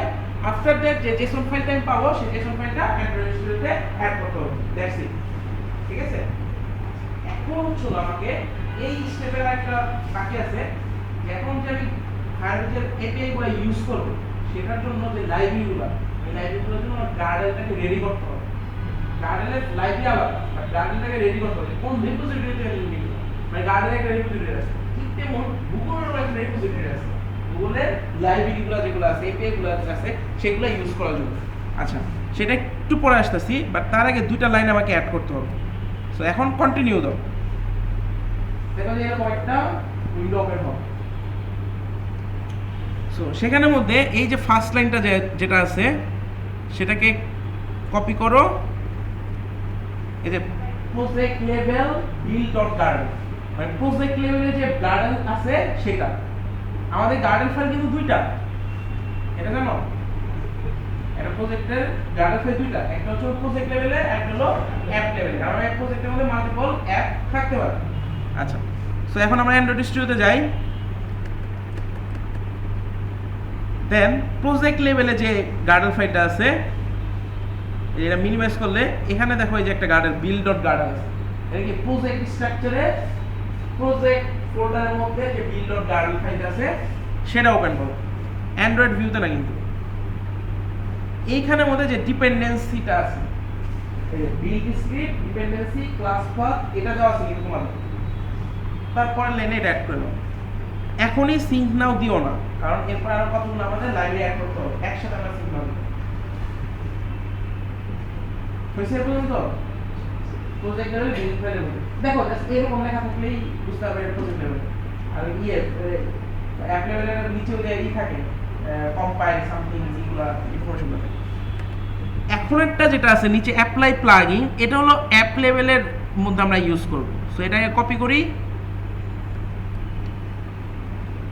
আফটার দ্যাট যে জেসন ফাইলটা আমি পাবো, সেই জেসন ফাইলটা অ্যান্ড্রয়েড স্টুডিওতে অ্যাড করতে হবে। দ্যাটস ইট, ঠিক আছে? এখন হচ্ছে আমাকে এই স্টেপের একটা বাকি আছে, যে এখন যে আমি ফায়ারবেজের এপিআই গুলো ইউজ করব, সেটার জন্য যে লাইব্রেরিগুলো, এই লাইব্রেরিগুলোর জন্য আমার গার্ডেলটাকে রেডি করতে হবে। গার্ডেলের লাইব্রেরি আলাদা, বাট গার্ডেলটাকে রেডি করতে হবে কোন রিপোজিটরিতে লিঙ্ক করব। মানে গার্ডেলের একটা রিপোজিটরি আছে, ঠিক তেমন গুগলেরও একটা রিপোজিটরি আছে। গুগলের লাইব্রেরিগুলো যেগুলো আছে, এপিআই গুলো আছে, সেগুলো ইউজ করার জন্য। আচ্ছা, সেটা একটু পরে আসতেছি, বাট তার আগে দুইটা লাইন আমাকে অ্যাড করতে হবে। সো এখন কন্টিনিউ দাও। দেখো যে এরকম একটা উইন্ডো ওপেন হবে। সো সেখানের মধ্যে এই যে ফার্স্ট লাইনটা যেটা আছে সেটাকে কপি করো। এই যে project level build dot garden, মানে প্রজেক্ট লেভেলে যে গার্ডেন আছে সেটা। আমাদের গার্ডেন ফাইল কিন্তু দুইটা, এটা জানো? এটা প্রজেক্টের গার্ডেন ফাইল দুইটা, একটা হচ্ছে প্রজেক্ট লেভেলে, একটা হলো অ্যাপ লেভেলে। কারণ এক প্রজেক্টের মধ্যে মাল্টিপল অ্যাপ থাকতে পারে। আচ্ছা, সো এখন আমরা অ্যান্ড্রয়েড স্টুডিওতে যাই। দেন প্রজেক্ট লেভেলে যে গার্ডেন ফাইলটা আছে এটা মিনিমাইজ করলে এখানে দেখো এই যে একটা গার্ডেন বিল্ড ডট গার্ডেন আছে। এটা কি প্রজেক্ট স্ট্রাকচারে প্রজেক্ট ফোল্ডারের মধ্যে যে বিল্ড ডট গার্ডেন ফাইল আছে সেটা ওপেন করো, অ্যান্ড্রয়েড ভিউতে না কিন্তু। এইখানের মধ্যে যে ডিপেন্ডেন্সিটা আছে, এই যে build script, dependency, class path, এটা দেওয়া আছে কিন্তু তোমাদের। তারপরে লাইনে এটা অ্যাড করে নাও। এখনই সিঙ্ক নাও দিও না, কারণ এরপর আরো কতগুলো আমাদের লাইনে অ্যাড করতে হবে, একসাথে আমরা সিঙ্ক নাও দিই। হয়েছে পর্যন্ত প্রজেক্ট লেভেল, বিল্ড ফাইলের মধ্যে দেখো জাস্ট এরকম লেখা থাকলেই বুঝতে হবে এটা প্রজেক্ট লেভেল। আর অ্যাপ লেভেলের নিচেও যে ই থাকে কম্পাইল সামথিং, যেগুলো ইনফরমেশন থাকে। এখন একটা যেটা আছে নিচে অ্যাপ্লাই প্লাগইন, এটা হলো অ্যাপ লেভেলের মধ্যে আমরা ইউজ করব। সো এটাকে কপি করি,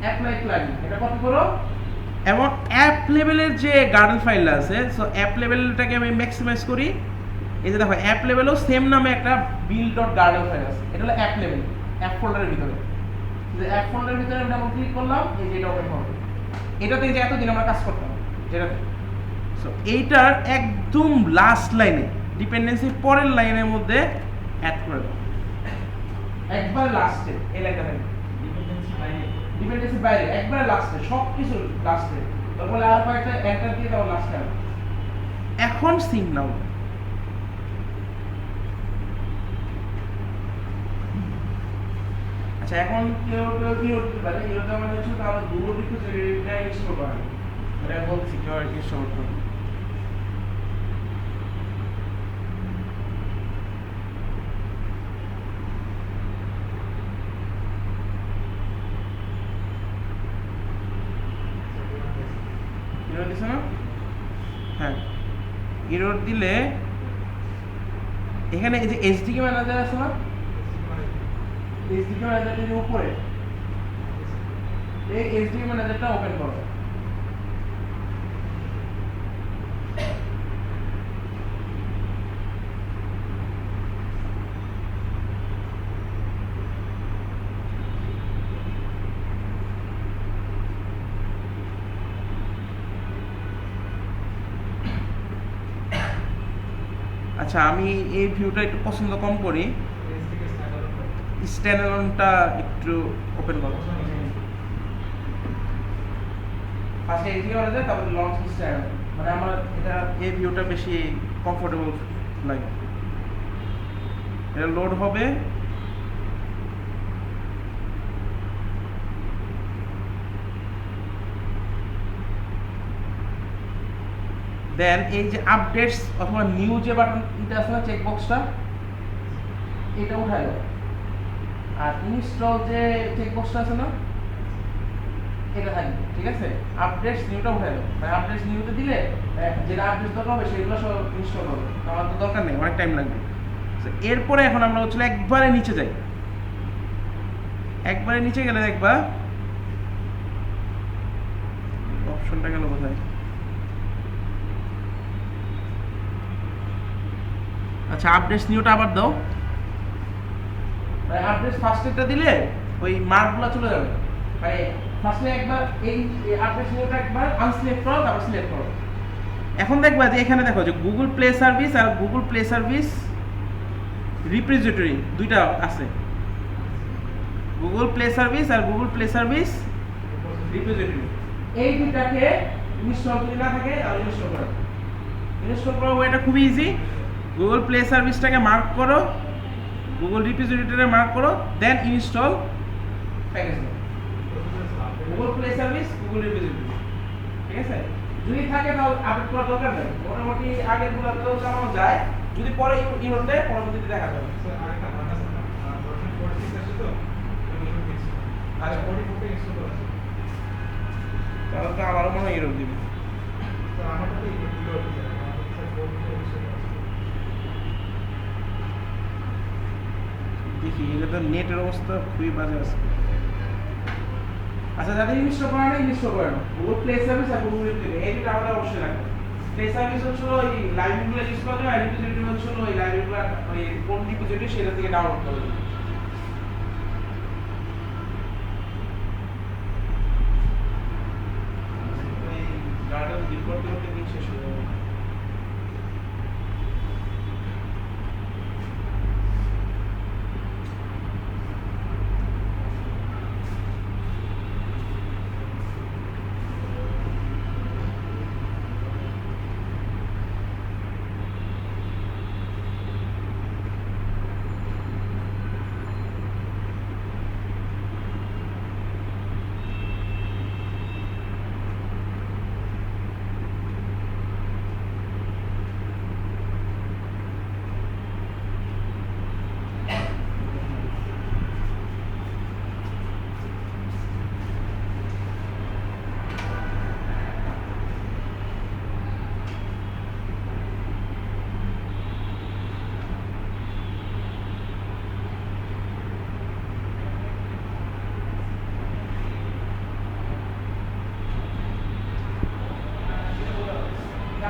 অ্যাপ্লাই প্লাগইন এটা কপি করো, এবং অ্যাপ লেভেলের যে গার্ডেন ফাইল আছে, সো অ্যাপ লেভেলটাকে আমি ম্যাক্সিমাইজ করি। এই যে দেখো অ্যাপ লেভেলও সেম নামে একটা build.garden ফাইল আছে, এটা হলো অ্যাপ লেভেল, অ্যাপ ফোল্ডারের ভিতরে। যে অ্যাপ ফোল্ডারের ভিতরে আমরা ক্লিক করলাম, এই যে এটা ওপেন হবে। এটাতে যে এতদিন আমরা কাজ করতাম যেটাতে, সো এইটার একদম লাস্ট লাইনে ডিপেন্ডেন্সির পরের লাইনের মধ্যে অ্যাড করে দাও, একবার লাস্টে এই লাইনটা থাকে, ডিপেন্ডেন্সি বাইরে একবার লাস্টে, সব কিছু লাস্টে। তারপরে আর কয়েকটা এন্টার দিয়ে দাও লাস্টে। এখন সিঙ্ক নাও। আচ্ছা এখন কেউ কি করতে পারে, এরকম আমাদের হচ্ছে তাহলে গুগল রিপোজিটরিটা ইনস্টল করা, এটা বলছি কেউ আর কি ইনস্টল করতে হবে। এরর দিছে না? হ্যাঁ, এরর দিলে এখানে এই যে এসডিকে ম্যানেজার আছে না, এসডিকে ম্যানেজারের উপরে এই এসডিকে ম্যানেজারটা ওপেন করো। আচ্ছা আমি এই ভিউটা একটু পছন্দ কম করি, স্ট্যান্ডালোনটা একটু ওপেন করো। ফার্স্টে এসডিকে ম্যানেজার, তারপর লঞ্চ স্ট্যান্ডালোন, মানে আমার এটা এই ভিউটা বেশি কমফোর্টেবল লাগে। এটা লোড হবে, দেন এই যে আপডেটস অথবা নিউ যে বাটনটা আছে না, চেক বক্সটা, এটা উঠায় দাও। আর ইনস্টল যে চেক বক্সটা আছে না, এটা থাকবে, ঠিক আছে। আপডেটস নিউটা উঠায় দাও, মানে আপডেটস নিউতে দিলে যেটা আপডেট দরকার হবে সেগুলো সব ইনস্টল হবে, আমার তো দরকার নেই, অনেক টাইম লাগবে। এরপরে এখন আমরা হচ্ছে একবারে নিচে যাই, একবারে নিচে গেলে দেখবা অপশনটা গেল কোথায়। আচ্ছা আপডেটস নিউটা আবার দাও, আপডেটস ফার্স্টেরটা দিলে ওই মার্কগুলো চলে যাবে। মানে ফার্স্টে একবার এই আপডেটস নিউটা একবার আনসিলেক্ট করো, তারপর সিলেক্ট করো। এখন দেখবা যে এখানে দেখো যে গুগল প্লে সার্ভিস আর গুগল প্লে সার্ভিস রিপোজিটরি দুইটা আছে, গুগল প্লে সার্ভিস আর গুগল প্লে সার্ভিস রিপোজিটরি। এই দুটাকে ইনস্টল যদি না থাকে তাহলে ইনস্টল করো। ইনস্টল করার ওয়েটা খুবই ইজি, গুগল প্লে সার্ভিসটাকে মার্ক করো, গুগল রিপোজিটরিটাকে মার্ক করো, then install package. Google play service, google repository, ঠিক আছে। যদি থাকে তাহলে আপডেট করার দরকার নেই, মোটামুটি আগের গুলোতেও চালানো যায়, যদি পরে ই হতে পরবর্তীতে দেখা যাবে। আরেকটা ভার্সন ভার্সন 46 আছে তো, আচ্ছা 44 ইনস্টল করা আছে, তাহলে তো আমারও মনে হয় এরকম দিবে। তো আমারটা তো এই ভিডিও আছে, আমাদের স্যার 44 ইনস্টল করা আছে। দেখি এটা তো নেটের অবস্থা খুবই বাজে আছে। আচ্ছা যাদের ইনস্টল করা নেই ইনস্টল করে নাও, গুগল প্লে সার্ভিস আর গুগল রিপোজিটরি এই দুটো আমাদের অবশ্যই লাগবে। প্লে সার্ভিস হচ্ছে ওই লাইব্রেরিগুলো ইউজ করা যায়, আর রিপোজিটরি হচ্ছে ওই লাইব্রেরিগুলো ওই কোন রিপোজিটরি সেটা থেকে ডাউনলোড করে দেবে। এই গার্ডেন ডিল করতে করতে দিন শেষ হয়ে যাবে। কয়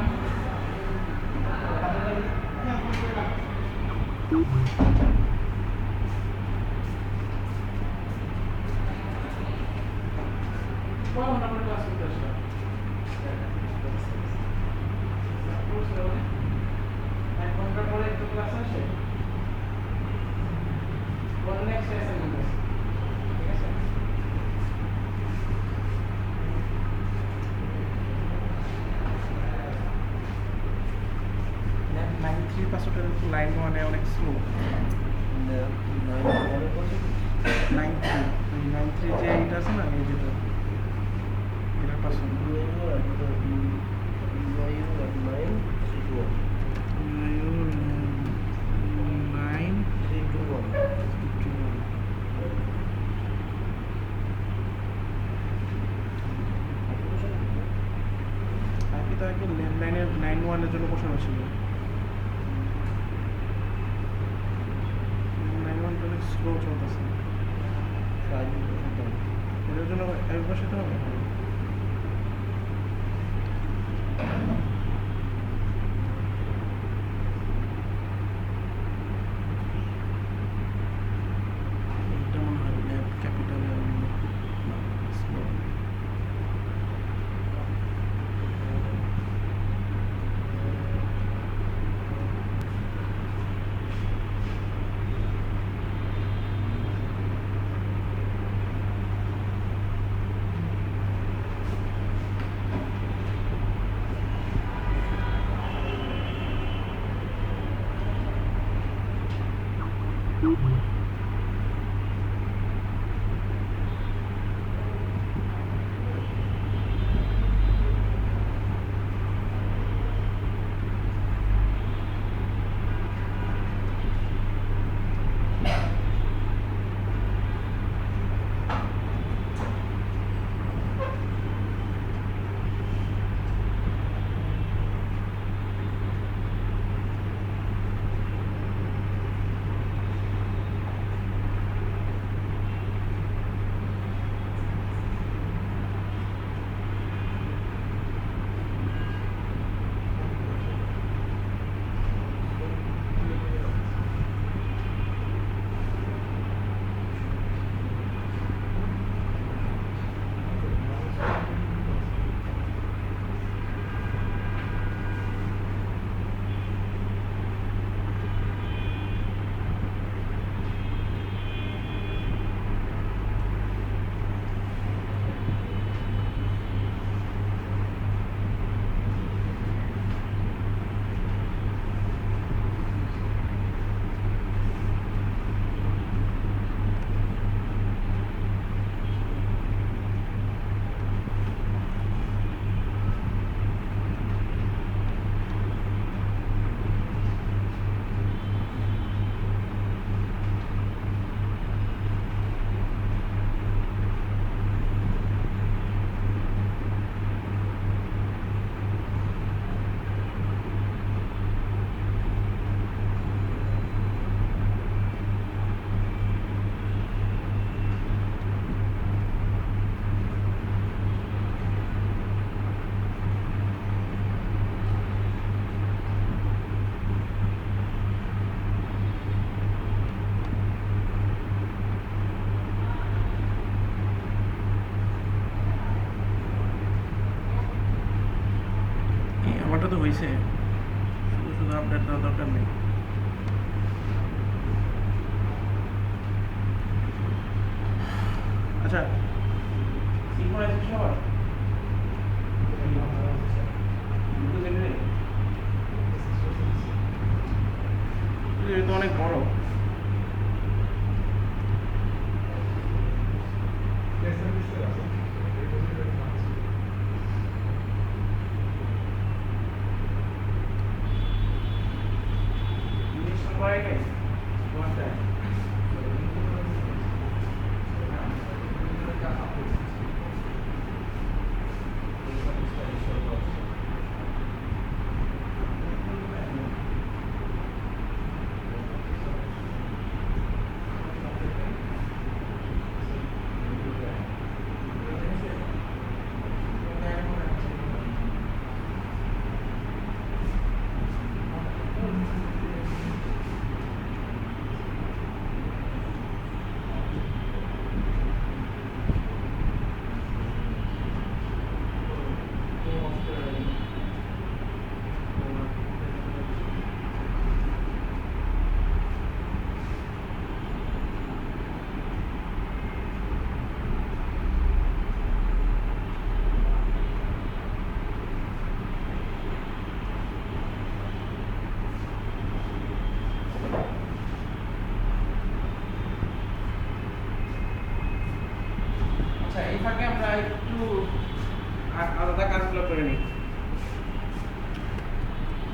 ঘন্টা করে ক্লাস করতে আসলাম? এক ঘন্টা পরে একটু ক্লাস আসে, নেক্সট অ্যাসাইনমেন্ট আছে, ঠিক আছে? লাইন 3 পাসওয়ার্ডের লাইন 1 এ অনেক স্লো। 9 3 যে এইটা আছে না, এই যেটা এটার পাসওয়ার্ড আগে তো আগে ল্যান্ডলাইনের 9-1 এর জন্য বসানো ছিল। 9-1 অনেক স্লো চলতেছে, এটার জন্য একবার বসাতে হবে। এটা মনে হয় ল্যাব ক্যাপিটালে স্লো। আমারটা তো হয়েছে, শুধু শুধু আপডেট দেওয়ার দরকার নেই। আচ্ছা, সিনক্রোনাইজেশন সবার এটা তো অনেক বড়।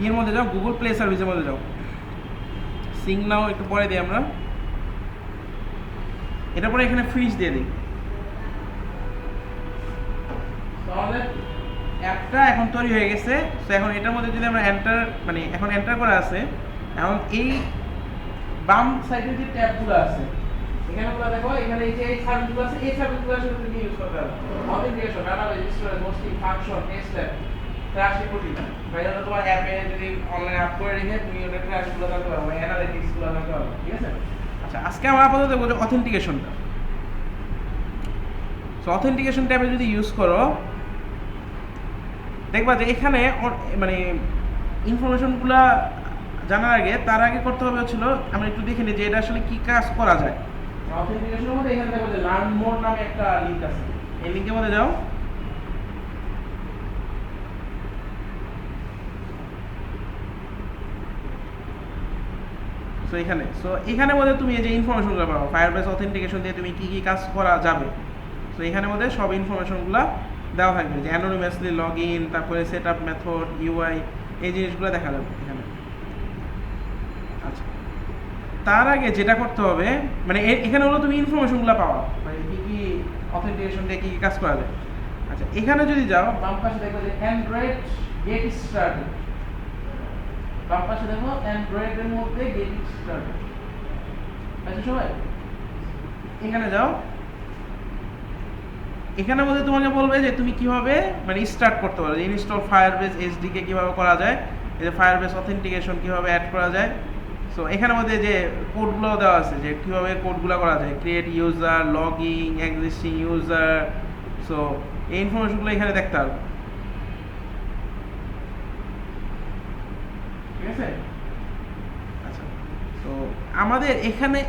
এর মধ্যে যাও, গুগল প্লে সার্ভিসের মধ্যে যাও। সিং নাও একটু পরে দিই আমরা, এটা পরে এখানে ফ্রিজ দিয়ে দিই। তো আমাদের অ্যাপটা এখন তৈরি হয়ে গেছে। তো এখন এটার মধ্যে যদি আমরা এন্টার, মানে এখন এন্টার করা আছে, এখন এই বাম সাইডে যে ট্যাবগুলো আছে এখানে পুরো দেখো, এখানে এই যে এই সার্ভিসগুলো আছে, এই সার্ভিসগুলো আসলে তুমি ইউজ করতে পারো। Authentication, database, storage, hosting, function, test lab, crash reporting, বা এটা তোমার অ্যাপে যদি অনলাইন আপ করে রেখে তুমি ওটা ক্র্যাশগুলো জানতে পারো, অ্যানালিটিক্সগুলো জানতে পারো, ঠিক আছে? আচ্ছা, আজকে আমরা আপাতত দেখবো যে অথেন্টিকেশনটা। সো অথেন্টিকেশন ট্যাবে যদি ইউজ করো, দেখবা যে এখানে মানে ইনফরমেশনগুলো জানার আগে, তার আগে করতে হবে হচ্ছিল, আমরা একটু দেখে নিই যে এটা আসলে কি কাজ করা যায়। অথেন্টিকেশনের মধ্যে এখানে দেখো যে লার্ন মোর নামে একটা লিংক আছে, এই লিংকের মধ্যে যাও। সো এখানে মধ্যে তুমি এই যে ইনফরমেশনগুলো পাবো, ফায়ারবেস অথেন্টিকেশন দিয়ে তুমি কি কি কাজ করা যাবে। সো এখানের মধ্যে সব ইনফরমেশনগুলো দেওয়া থাকবে, যে অ্যানোনিমাসলি লগ ইন, তারপরে সেট আপ মেথড, ইউআই, এই জিনিসগুলো দেখা যাবে এখানে। আচ্ছা, তার আগে যেটা করতে হবে, মানে এখানে হলো তুমি ইনফরমেশনগুলো পাওয়া, মানে কি কি অথেন্টিকেশন দিয়ে কি কি কাজ করা যায়। আচ্ছা, এখানে যদি যাও বাম পাশে দেখো যে অ্যান্ড্রয়েড গেট স্টার্টেড, বাম পাশে দেখো অ্যান্ড্রয়েডের মধ্যে গেট স্টার্টেড। আচ্ছা সবাই এখানে যাও, এখানের মধ্যে তোমাকে বলবে যে তুমি কিভাবে মানে স্টার্ট করতে পারো, ইনস্টল ফায়ারবেস এসডিকে কিভাবে করা যায়, এই যে ফায়ারবেস অথেন্টিকেশন কিভাবে অ্যাড করা যায়। সো এখানের মধ্যে যে কোডগুলো দেওয়া আছে, যে কিভাবে কোডগুলো করা যায়, create user, logging, existing user. So এই ইনফরমেশনগুলো এখানে দেখতে পারো, ঠিক আছে? আচ্ছা, তো আমাদের এখানে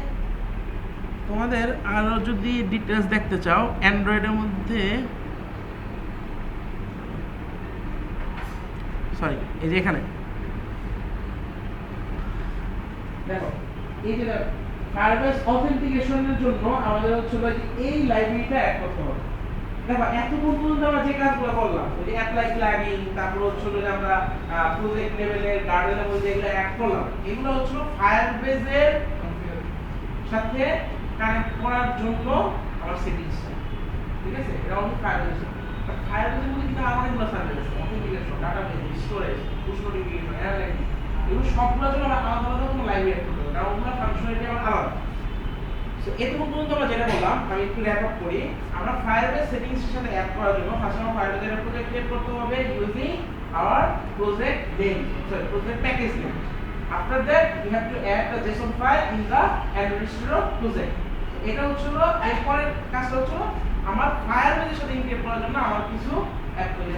তোমাদের আরো যদি ডিটেলস দেখতে চাও অ্যান্ড্রয়েডের মধ্যে, সরি এই যে এখানে দেখো, এই যে ফায়ারবেস অথেন্টিকেশনের জন্য আমাদের হচ্ছিল যে এই লাইব্রেরিটা অ্যাড করতে হবে। দেখো এতক্ষণ পর্যন্ত আমরা যে কাজগুলো করলাম, ওই যে অ্যাপ্লাই প্লাগইন, তারপর হচ্ছিল যে আমরা প্রজেক্ট লেভেলের গার্ডেনের মধ্যে যেগুলো অ্যাড করলাম, এগুলো হচ্ছিল ফায়ারবেসের সাথে কানেক্ট করার জন্য আমার সেটিংস, ঠিক আছে? এটা হচ্ছে ফায়ারবেস। ফায়ারবেসের মধ্যে কিন্তু অনেকগুলো সার্ভিস আছে, authentication, database, storage, push notification, analytics, এগুলো সবগুলোর জন্য আমরা আলাদা আলাদা কোনো লাইব্রেরি অ্যাড করতে হবে, কারণ ওগুলো ফাংশনালিটি আমার আলাদা। সো এতক্ষণ পর্যন্ত আমরা যেটা বললাম, আমি একটু র্যাপ আপ করি। আমরা ফায়ারবেস সেটিংসের সাথে অ্যাড করার জন্য ফার্স্ট আমরা ফায়ারবেসের প্রজেক্ট ক্রিয়েট করতে হবে using our project name, sorry project package name. After that, we have to add the JSON file in the administrator project. এটা হচ্ছিল এরপরের কাজটা হচ্ছিল আমার ফায়ারবেসের সাথে ইন্টিগ্রেট করার জন্য আমার কিছু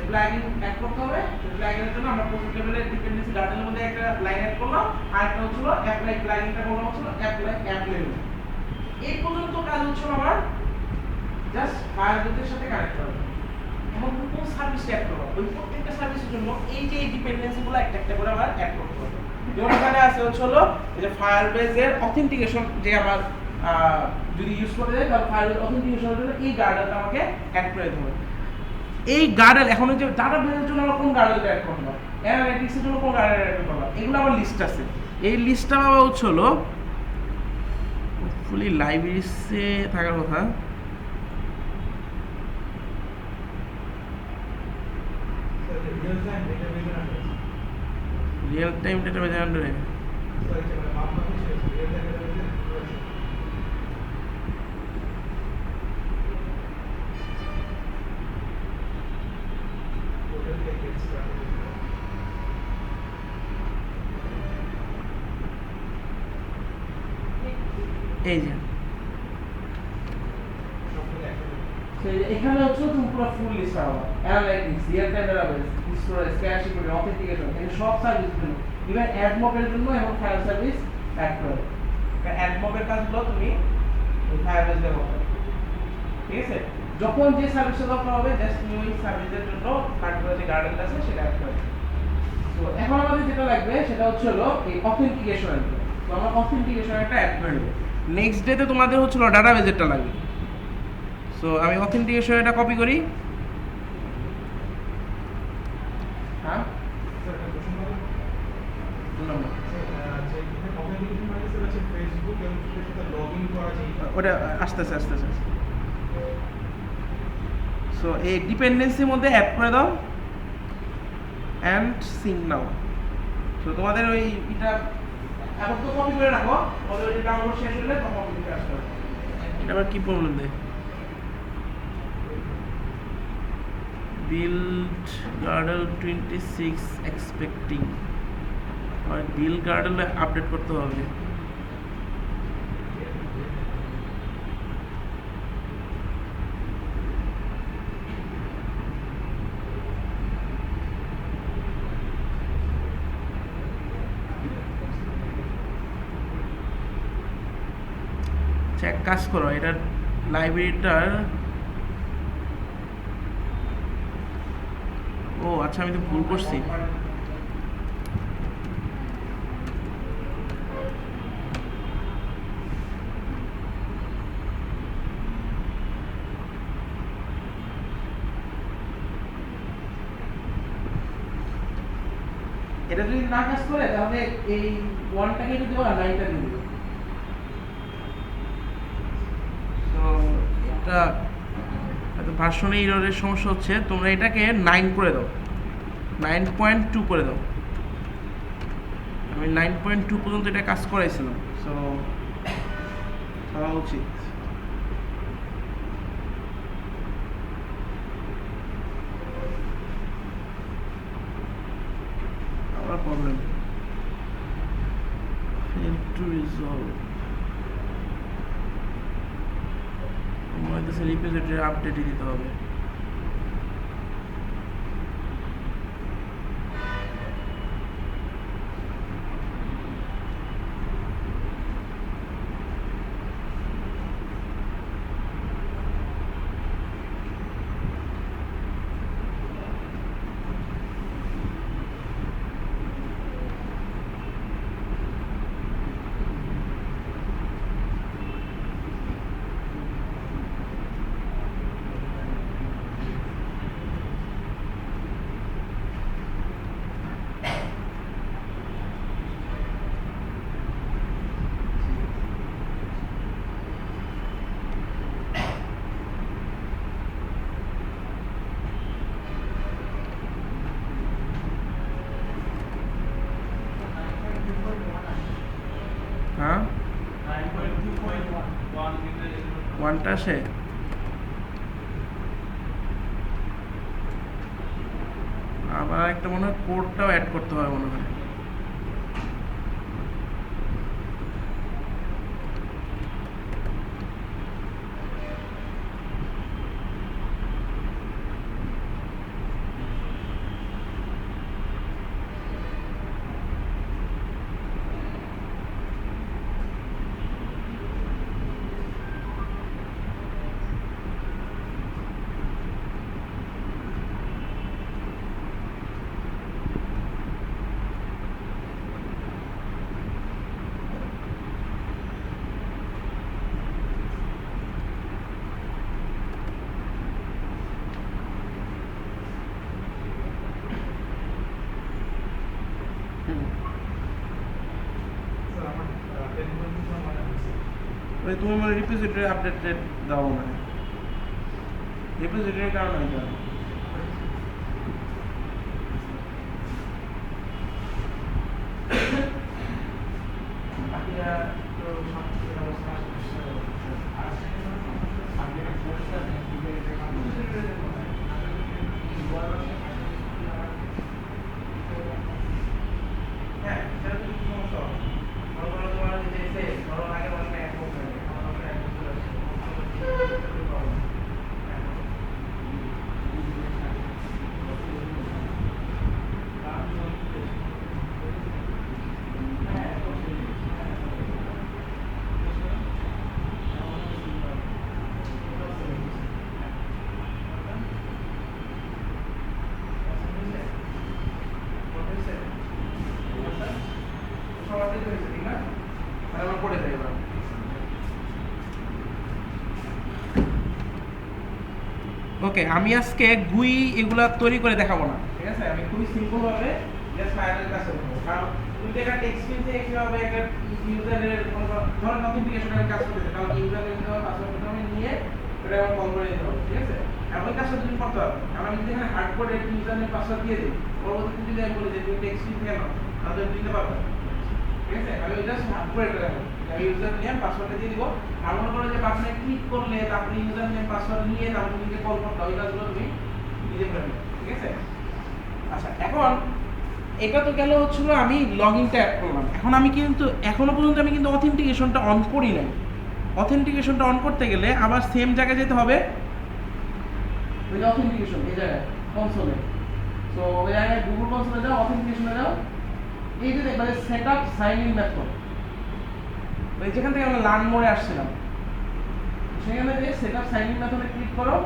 প্লাগইন অ্যাড করতে হবে। প্লাগইনের জন্য আমরা প্রজেক্ট লেভেলের ডিপেন্ডেন্সি ডাটার মধ্যে একটা লাইন অ্যাড করলাম, আর একটা হচ্ছিল অ্যাপ্লাই প্লাগইনটা করলাম হচ্ছিল অ্যাপ্লাই অ্যাপ লেভেল। এই পর্যন্ত কাজ হচ্ছিল আমার জাস্ট ফায়ারবেসের সাথে কানেক্ট করা। এখন কোন সার্ভিস অ্যাড করব, ওই প্রত্যেকটা সার্ভিসের জন্য এই যে ডিপেন্ডেন্সিগুলো একটা একটা করে আবার অ্যাড করতে হবে। যেমন এখানে আছে হচ্ছিল এই যে ফায়ারবেসের অথেন্টিকেশন, যে আমার যদি ইউজ করতে যাই তাহলে ফায়ারবেস অথেন্টিকেশনের জন্য এই গার্ডেলটা আমাকে অ্যাড করে দিতে হবে। এই গার্ডেল এখন যে ডাটাবেসের জন্য আমরা কোন গার্ডেলটা অ্যাড করব, অ্যানালিটিক্সের জন্য কোন গার্ডেল অ্যাড করব, এগুলো আমার লিস্ট আছে। এই লিস্টটা বাবা হচ্ছিল ফুলি লাইব্রেরিতে থাকার কথা। রিয়েল টাইম ডেটাবেজ আন্ডারে এই যে এখানে হচ্ছে তুমি পুরো ফুল লিস্ট পাবো, analytics, real time database, storage, cash reporting, authentication, এই সব সার্ভিসের জন্য, ইভেন অ্যাডমবের জন্য এবং ফায়ার সার্ভিস অ্যাড করে। অ্যাডমবের কাজগুলো তুমি ফায়ারবেস দিয়ে করতে পারো, ঠিক আছে? যখন যে সার্ভিসটা দরকার হবে জাস্ট তুমি ওই সার্ভিসের জন্য পার্টিকুলার যে গার্ডেন আছে সেটা অ্যাড করে। তো এখন আমাদের যেটা লাগবে সেটা হচ্ছে হলো এই অথেন্টিকেশন। তো আমরা অথেন্টিকেশন একটা অ্যাড করে নেব। নেক্সট ডেতে তোমাদের হচ্ছিল ডাটাবেজেরটা লাগবে। সো আমি অথেন্টিকেশন এটা কপি করি। হ্যাঁ ফেসবুক এবং সেটার সাথে লগ ইন করা যায় ওটা আসতেছে আসতেছে। সো এই ডিপেন্ডেন্সির মধ্যে অ্যাড করে দাও অ্যান্ড সিং নাও। তো তোমাদের ওই এটা এখন তো কপি করে রাখো, তোমাদের ওই ডাউনলোড শেষ হলে তখন কপি করে আসতে হবে। এটা আবার কি প্রবলেম দেয়? বিল্ড গার্ডেল 26 এক্সপেক্টিং, আর বিল গার্ডেল আপডেট করতে হবে। এক কাজ করো, এটার লাইব্রেরিটার, ও আচ্ছা আমি তো ভুল করছি। এটা যদি না কাজ করে তাহলে এই ওয়ানটাকে যদি ওরা নাইনটা দিয়ে দিবে। তো এটা হয়তো ভার্সনে এররের সমস্যা হচ্ছে, তোমরা এটাকে 9 করে দাও, 9.2 করে দাও। আমি 9.2 পর্যন্ত এটা কাজ করাইছিলাম, সো হওয়া উচিত। আবার প্রবলেম fail to resolve, আমাদের রিপোজিটরি আপডেটই দিতে হবে। হ্যাঁ 1টা আসে, আবার একটা মনে হয় কোডটাও অ্যাড করতে হবে মনে হয়। স্যার আমার 10.2 মানে হয়েছে ওই তুমি মানে রিপোজিটরি আপডেটেড দাও না, রিপোজিটরির কারণে হইতে পারে। বাকিরা তো সব কিছুর অবস্থা হ্যাঁ, সেটা তো কিছু সমস্যা হবে। ধরো বলো তোমার যে শেষ, ধরো আগে বসলে এক বছর আগে, আমার বসলে এক বছর আছে, ওকে, আমি আজকে গুই এগুলা তৈরি করে দেখাবো না, ঠিক আছে? আমি খুবই সিম্পল ভাবে জাস্ট ফায়ারের কাছে দেবো, কারণ তুমি তো একটা টেক্সট ফিল্ডে কিভাবে একটা ইউজারের ধরো অথেন্টিকেশনের কাজ করতে, কারণ ইউজারের পাসওয়ার্ড নিয়ে এটা কল করে দিতে হবে, ঠিক আছে? আর ওই কাজটা তুমি করতে পারবে, কারণ আমি যদি এখানে হার্ড কোডে ইউজারের পাসওয়ার্ড দিয়ে দিই, পরবর্তীতে যদি আমি বলি যে তুমি টেক্সট ফিল্ড কেন, তাহলে দিতে পারবে, ঠিক আছে? আমি জাস্ট হার্ড কোডে এটা দেবো, আমি ইউজার নেম পাসওয়ার্ডটা দিয়ে দিব। আর মনে করো যে বাটনে ক্লিক করলে তারপরে ইউজার নেম পাসওয়ার্ড নিয়ে তারপরে তুমি কল করতে হবে, ওই কাজগুলো তুমি নিজে করে নেবে, ঠিক আছে? আচ্ছা, এখন এটা তো গেল হচ্ছিল আমি লগইনটা অ্যাড করলাম। এখন আমি কিন্তু এখনো পর্যন্ত আমি কিন্তু অথেন্টিকেশনটা অন করি নাই। অথেন্টিকেশনটা অন করতে গেলে আবার সেম জায়গায় যেতে হবে, ওই যে অথেন্টিকেশন এই জায়গায় কনসোলে। সো ওই জায়গায় গুগল কনসোলে যাও, অথেন্টিকেশনে যাও, এই যে দেখবা যে সেটআপ সাইন ইন মেথড, ওই যেখান থেকে আমরা লার্ন মোডে আসছিলাম সেখানে যে সেটআপ সাইন ইন মেথডে ক্লিক করো,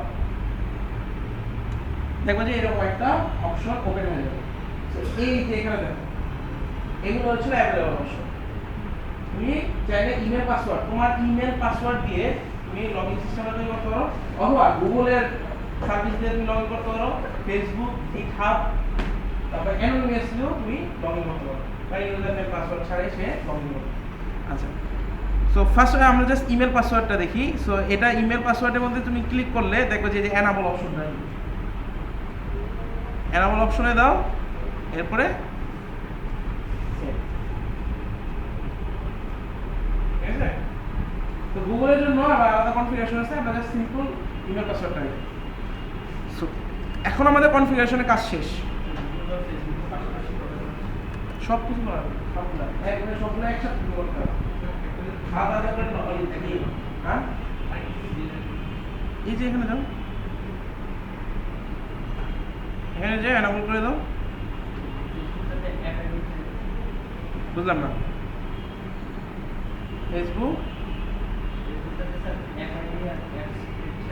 দেখবা যে এরকম একটা অপশন ওপেন হয়ে যাবে। এই যে এখানে দেখো এগুলো হচ্ছে অ্যাভেলেবল অপশন। তুমি চাইলে ইমেল পাসওয়ার্ড, তোমার ইমেল পাসওয়ার্ড দিয়ে তুমি লগইন সিস্টেমে তৈরি করতে পারো, অথবা গুগলের সার্ভিস দিয়ে তুমি লগইন করতে পারো, ফেসবুক, গিটহাব, তারপর অ্যানোনিমাসলিও তুমি লগইন করতে পারো, বা ইউজার নেম পাসওয়ার্ড ছাড়াই সে লগইন করবে। আচ্ছা, সো ফার্স্ট আমরা জাস্ট ইমেল পাসওয়ার্ডটা দেখি। সো এটা ইমেল পাসওয়ার্ডের মধ্যে তুমি ক্লিক করলে দেখবে যে এনাবল অপশনটা, এনাবল অপশনে দাও, এরপরে তো গুগলের জন্য আবার আলাদা কনফিগারেশন আছে, আমরা জাস্ট সিম্পল ইমেল পাসওয়ার্ডটা দিই। সো এখন আমাদের কনফিগারেশনের কাজ শেষ, সব কিছু করা হবে, সবগুলো একসাথে করতে হবে, আলাদা করে হ্যাঁ। এই যে এখানে যাও, এখানে যে এনাবল করে দাও, বুঝলাম না। ফেসবুক,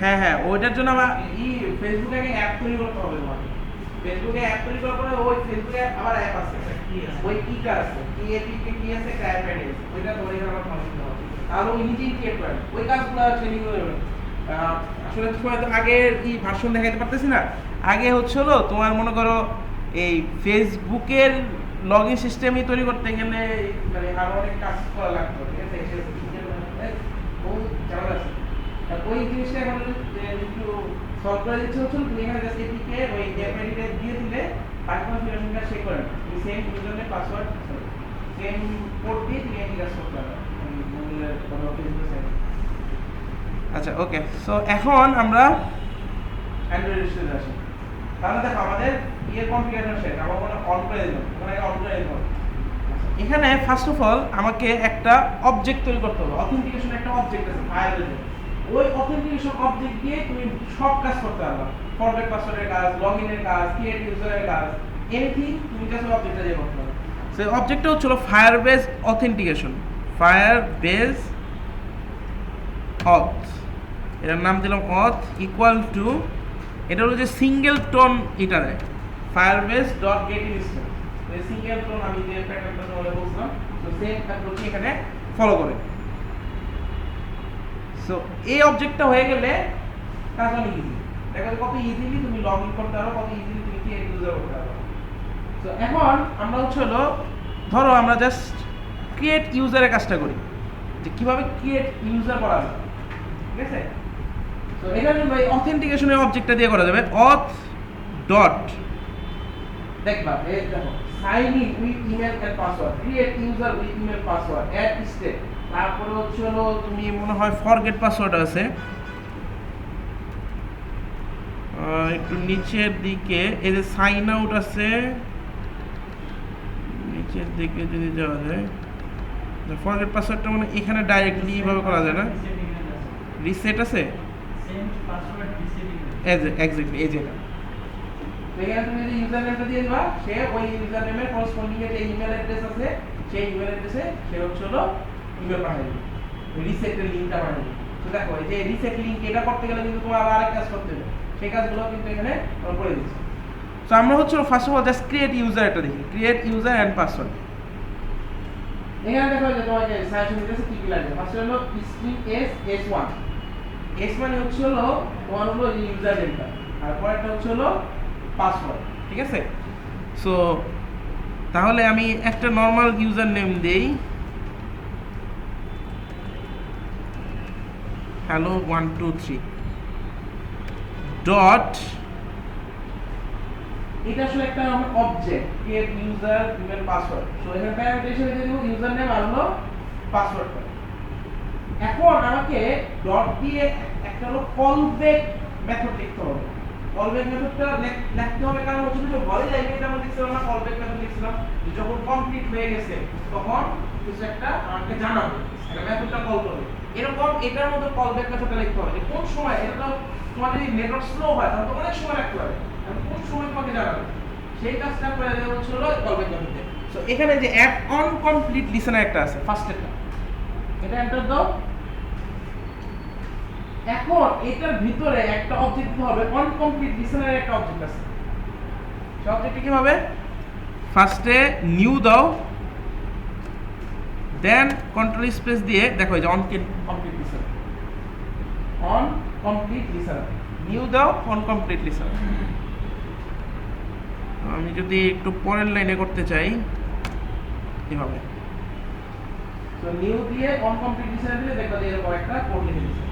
হ্যাঁ হ্যাঁ, ওইটার জন্য আমার ফেসবুকে আগে অ্যাপ তৈরি করতে হবে তোমাকে। ফেসবুকে অ্যাপ তৈরি করার পরে ওই ফেসবুকে আবার অ্যাপ আছে, ওই কিটা আছে, কি আছে, একটা অ্যাপ আইডি আছে, ওইটা ধরে আবার ফলো করতে হবে, তাহলে ওই নিজেই ক্রিয়েট করে ওই কাজগুলো ট্রেনিং করে নেবে। আসলে তোমার তো আগের ভার্সন দেখাইতে পারতেছি না। আগে হচ্ছিল তোমার মনে করো এই ফেসবুকের লগ ইন সিস্টেমই তৈরি করতে গেলে মানে আরো অনেক কাজ করা লাগতো, ঠিক আছে? ওই জিনিসটা এখন একটু সলভ করে দিচ্ছে হচ্ছে তুমি এখানে জাস্ট এটিকে ওই অ্যাপ আইডিটা দিয়ে দিলে বাকি কনফিগারেশনটা সে করে না, তুমি same user name password same code দিয়ে তুমি একই কাজ করতে পারবে গুগলের কোনো ফেসবুক সাইটে। আচ্ছা, ওকে। সো এখন আমরা অ্যান্ড্রয়েড রেজিস্ট্রেশনে আসি। তাহলে দেখো আমাদের কনফিগারেশন শেষ, আমরা ওখানে অন করে দিলাম, ওখানে অন করে দিলাম। এখানে ফার্স্ট অফ অল আমাকে একটা অবজেক্ট তৈরি করতে হবে। অথেন্টিকেশন একটা অবজেক্ট আছে ফায়ারবেজে, ওই অথেন্টিকেশন অবজেক্ট দিয়ে তুমি সব কাজ করতে পারবে, ফরগেট পাসওয়ার্ডের কাজ, লগইনের কাজ, ক্রিয়েট ইউজারের কাজ, এনিথিং তুমি জাস্ট অবজেক্টটা দিয়ে করতে পারবে। সেই অবজেক্টটা হচ্ছিল ফায়ারবেজ অথেন্টিকেশন, ফায়ারবেজ অথ, এটার নাম দিলাম অথ ইকুয়াল টু, এটা হলো যে সিঙ্গেল টোন, এটা দেয় ফায়ারবেজ ডট গেট ইনস্ট্যান্স, এই সিঙ্গেল টোন আমি যে প্যাটার্নটা তোমাকে বলছিলাম, তো সেম অ্যাপ্রোচ এখানে ফলো করে। সো এই অবজেক্টটা হয়ে গেলে কাজ অনেক ইজি, দেখো কত ইজিলি তুমি লগ ইন করতে পারো, কত ইজিলি তুমি ক্রিয়েট ইউজার করতে পারো। সো এখন আমরা হলো ধরো আমরা জাস্ট ক্রিয়েট ইউজারের কাজটা করি, যে কিভাবে ক্রিয়েট ইউজার করা যায়, ঠিক আছে? তো এটার জন্য এই অথেন্টিকেশনের অবজেক্টটা দিয়ে করা যাবে অথ ডট, দেখবা এই দেখো sign in with email and password, create user with email password, add state, তারপরে হলো তুমি মনে হয় ফরগেট পাসওয়ার্ড আছে, একটু নিচের দিকে এই যে সাইন আউট আছে, নিচের দিকে যদি যাওয়া যায় ফরগেট পাসওয়ার্ডটা মানে এখানে ডাইরেক্টলি এইভাবে করা যায় না, রিসেট আছে, এক্স্যাক্টলি এই যেটা, এখানে তুমি যে ইউজার নেমটা দিয়ে দিবা, সে ওই ইউজার নেমের করসপন্ডিং এর যে ইমেল অ্যাড্রেস আছে সেই ইমেল অ্যাড্রেসে সে হলো ইমেল পাঠিয়ে দিবে, রিসেটের লিংকটা পাঠিয়ে দিবে। তো দেখো এই যে রিসেট লিংক এটা করতে গেলে কিন্তু তোমার আবার আরেক কাজ করতে হবে, সেই কাজগুলো কিন্তু এখানে আমরা করে দিচ্ছি। সো আমরা first of all just create user এটা দেখি, ক্রিয়েট ইউজার এন্ড পাসওয়ার্ড। এখানে দেখো যে তোমাকে সাজেশন দিতেছে কি কি লাগবে। ফার্স্ট হলো স্ট্রিং s1, s মানে হলো তোমার হলো ইউজার নেমটা, আর পরেরটা হলো পাসওয়ার্ড, ঠিক আছে? সো তাহলে আমি একটা নর্মাল ইউজার নেম দেই, হ্যালো 123 ডট, এটা আসলে একটা আমার object create user email password. So এখানে প্যারামিটার হিসেবে দিয়ে দেব ইউজার নেম আর হলো পাসওয়ার্ডটা। এখন আমাকে ডট দিয়ে একটা হলো কলব্যাক মেথড লিখতে হবে। কলব্যাক মেথডটা লিখতে হবে কারণ হচ্ছে যে বলে যাই এটা আমরা লিখছিলাম না, কলব্যাক মেথড লিখছিলাম যে যখন কমপ্লিট হয়ে গেছে তখন কিছু একটা আমাকে জানাবে, একটা মেথডটা কল করবে। এরকম এটার মধ্যে কলব্যাক মেথডটা লিখতে হবে যে কোন সময়, এটা তো তোমার যদি নেটওয়ার্ক স্লো হয় তাহলে তো অনেক সময় রাখতে হবে, কোন সময় তোমাকে জানাবে সেই কাজটা করে দেওয়া হচ্ছে হলো কলব্যাক মেথডে। সো এখানে যে অ্যাড অন কমপ্লিট লিসেনার একটা আছে ফার্স্টেরটা, এটা এন্টার দাও। এখন এটার ভিতরে একটা অবজেক্ট হবে অন কমপ্লিট লিসেনারের একটা অবজেক্ট আছে। সেই অবজেক্টটা কি হবে, ফার্স্টে নিউ দাও, দেন কন্ট্রোল স্পেস দিয়ে দেখো এই যে on complete listener, on complete listener, new দাও অন কমপ্লিট লিসেনার। আমি যদি একটু পরের লাইনে করতে চাই কি হবে, তো নিউ দিয়ে অন কমপ্লিট লিসেনার দিলে দেখবা যে এরকম একটা কোড লিখে দিয়েছে।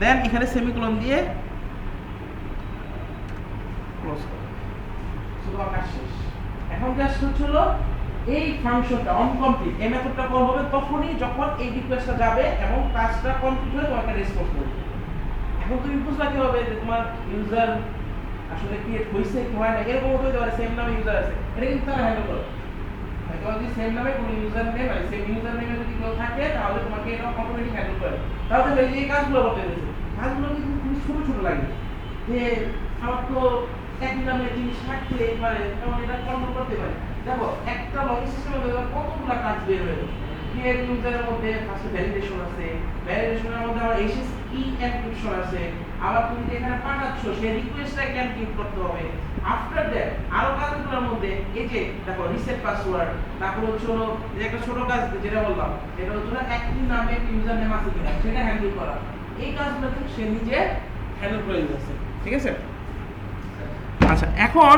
দেন এখানে সেমিকোলন দিয়ে ক্লোজ করো, শুধু কাজ শেষ। এখন জাস্ট হচ্ছিল এই ফাংশনটা অন কমপ্লিট এই মেথডটা কল হবে তখনই যখন এই রিকোয়েস্টটা যাবে এবং কাজটা কমপ্লিট হয়ে তোমাকে রেসপন্স করবে। এখন তুমি বুঝলা কিভাবে যে তোমার ইউজার আসলে ক্রিয়েট হয়েছে কি হয় না, এরকম হতে পারে সেম নামে ইউজার আছে, এটা কিন্তু তারা হ্যান্ডেল করে। তোমার যদি সেম নামে কোনো ইউজার নেম আছে, সেম ইউজার নেমে যদি কেউ থাকে তাহলে তোমাকে এটা অটোমেটিক হ্যান্ডেল করে। তাহলে এই কাজগুলো করতে দিয়েছে, কাজগুলো কিন্তু খুব ছোট ছোট লাগে যে আমার তো একই নামে জিনিস থাকতে পারে, যেমন এটা কন্ট্রোল করতে পারে। দেখো একটা লজিক সিস্টেমে কতগুলো কাজ বের হয়ে গেল। ক্রিয়েট ইউজারের মধ্যে ফার্স্টে ভ্যালিডেশন আছে, ভ্যালিডেশনের মধ্যে আবার এসএস কি এনক্রিপশন আছে, আবার তুমি যে এখানে পাঠাচ্ছ সেই রিকোয়েস্টটাকে এনক্রিপ্ট করতে হবে। আফটার দ্যাট আরো কাজগুলোর মধ্যে এই যে দেখো রিসেট পাসওয়ার্ড, তারপর হচ্ছে হলো যে একটা ছোট কাজ যেটা বললাম এটা হচ্ছে একই নামে ইউজার নেম আছে কিনা সেটা হ্যান্ডেল করা, এই কাজগুলো কিন্তু সে নিজে হ্যান্ডেল করে দিচ্ছে। ঠিক আছে, আচ্ছা এখন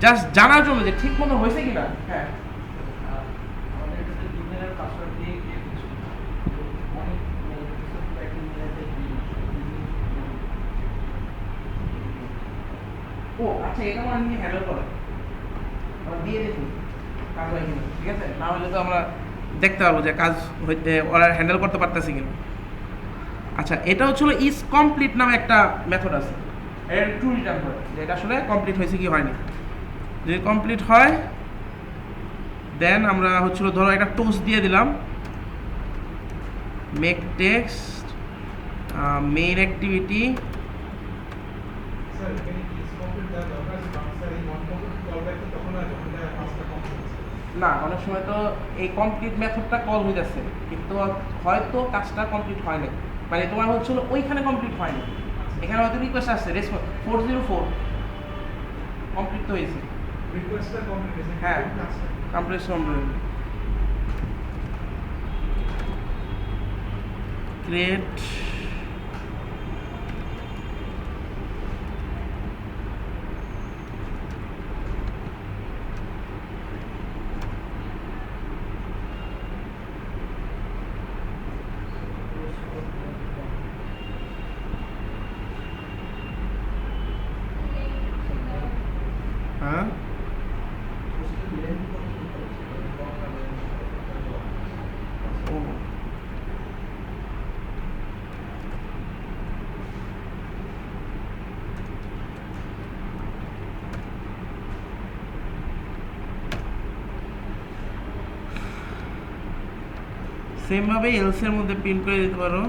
জাস্ট জানার জন্য যে ঠিক মতো হয়েছে কিনা, হ্যাঁ আমাদের একটা ইমেলের পাসওয়ার্ড দিয়ে ক্রিয়েট করছি, অনেক একটা ইমেলের ও আচ্ছা এটা আমরা নিয়ে হ্যান্ডেল করে আমরা দিয়ে দেখি কাজ হয় কিনা। ঠিক আছে, না হলে তো আমরা দেখতে পারবো যে কাজ হইতে ওরা হ্যান্ডেল করতে পারতেছে কিনা। আচ্ছা এটা হচ্ছিল ইজ কমপ্লিট নামে একটা মেথড আছে, এর ট্রু রিটার্ন করে যে এটা আসলে কমপ্লিট হয়েছে কি হয়নি। যদি কমপ্লিট হয় দেন আমরা হচ্ছিল ধরো একটা টোস্ট দিয়ে দিলাম, make text main activity. Sir এখানে ইজ কমপ্লিট দেওয়া দরকার আছে, কারণ স্যার এই নন কমপ্লিট কল ব্যাক তো তখন হয় যখন এটা পাঁচটা কমপ্লিট হচ্ছে। না অনেক সময় তো এই কমপ্লিট মেথডটা কল হয়ে যাচ্ছে কিন্তু হয়তো কাজটা কমপ্লিট হয় না, মানে তোমার হচ্ছিল ওইখানে কমপ্লিট হয়নি, এখানে হয়তো রিকোয়েস্ট আসছে রেসপন্স 404 কমপ্লিট তো হয়েছে। রিকোয়েস্টটা কমপ্লিট হয়েছে, হ্যাঁ কাজটা কমপ্লিট কমপ্লিট ক্রিয়েট হ্যাঁ ও সেম ভাবে এলস এর মধ্যে প্রিন্ট করে দিতে পারো।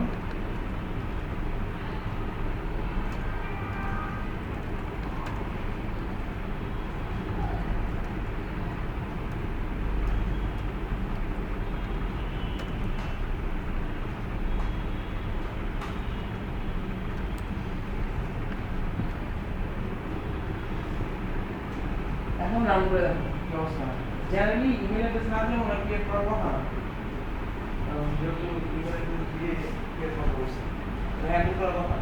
এখন রান করে দেখো কি অবস্থা। জেনারেলি ইমেল অ্যাড্রেস না দিলে আমরা ক্রিয়েট করার কথা না, যেহেতু ইমেল অ্যাড্রেস দিয়ে ক্রিয়েট করা হচ্ছে হ্যান্ডেল করার কথা।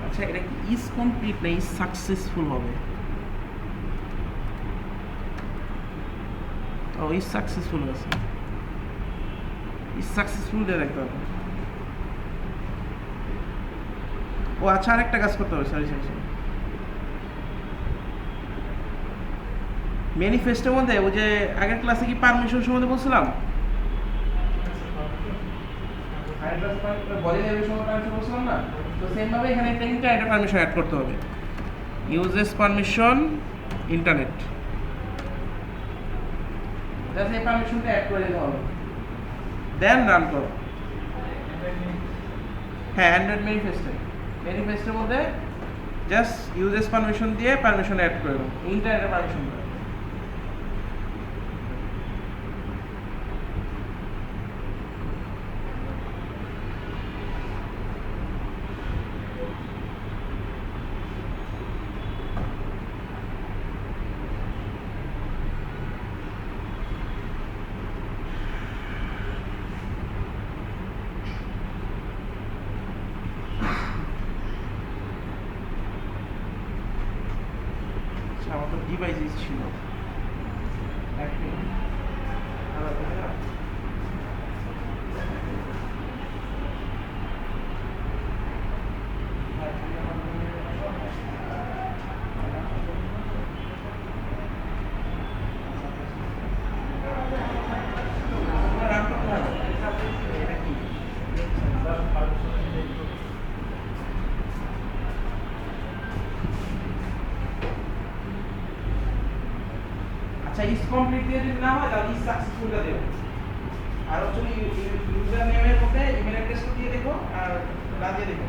আচ্ছা এটা কি ইজ কমপ্লিট না ইজ সাকসেসফুল হবে? ও ইজ সাকসেসফুল আছে, ইজ সাকসেসফুল দিয়ে দেখতে হবে। ও আচ্ছা, আরেকটা কাজ করতে হবে, সরি সরি সরি, ম্যানিফেস্টোর মধ্যে ওই যে আগের ক্লাসে কি পারমিশন সম্বন্ধে বলছিলাম, বডি লেভেল সম্বন্ধে পারমিশন বলছিলাম না, তো সেম ভাবে এখানে তিনটা একটা পারমিশন অ্যাড করতে হবে। ইউজেস পারমিশন ইন্টারনেট, জাস্ট এই পারমিশনটা অ্যাড করে দিতে হবে, দেন রান করো। হ্যাঁ, অ্যান্ড্রয়েড ম্যানিফেস্টোর মধ্যে জাস্ট ইউজেস পারমিশন দিয়ে পারমিশন অ্যাড করে দাও, ইন্টারনেটের পারমিশন দাও। আমার তো ডিভাইসেস ছিল এক মিনিট, আচ্ছা ইজ কমপ্লিট দিয়ে যদি না হয় তাহলে ইজ সাকসেসফুলটা দেবো, আর হচ্ছে ইউজার নেমের মধ্যে ইমেল অ্যাড্রেসটা দিয়ে দেখো আর না দিয়ে দেখো।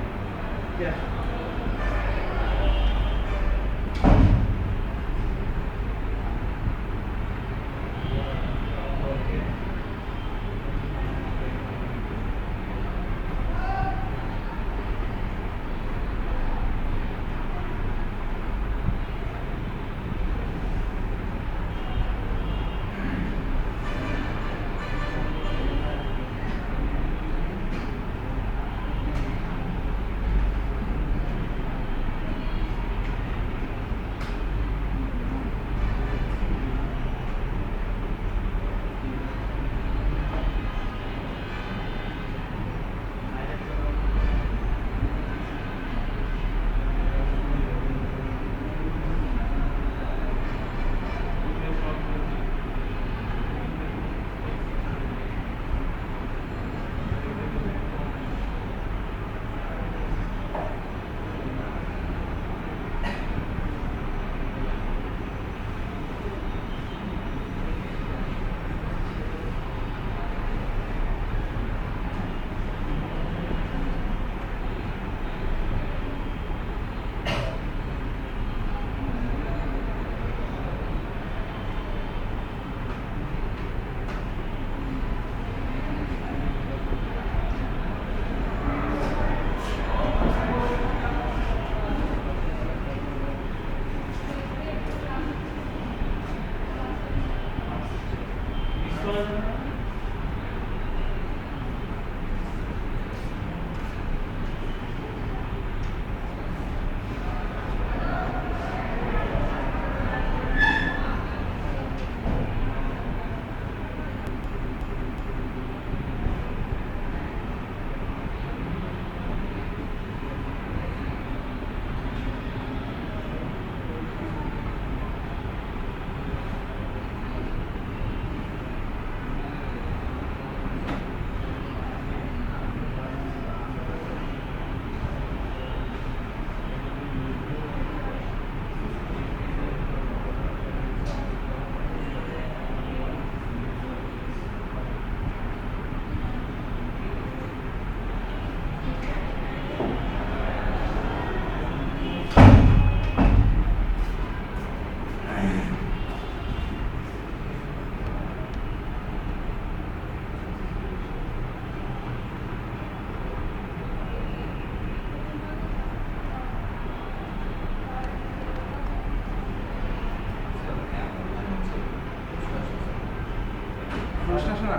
না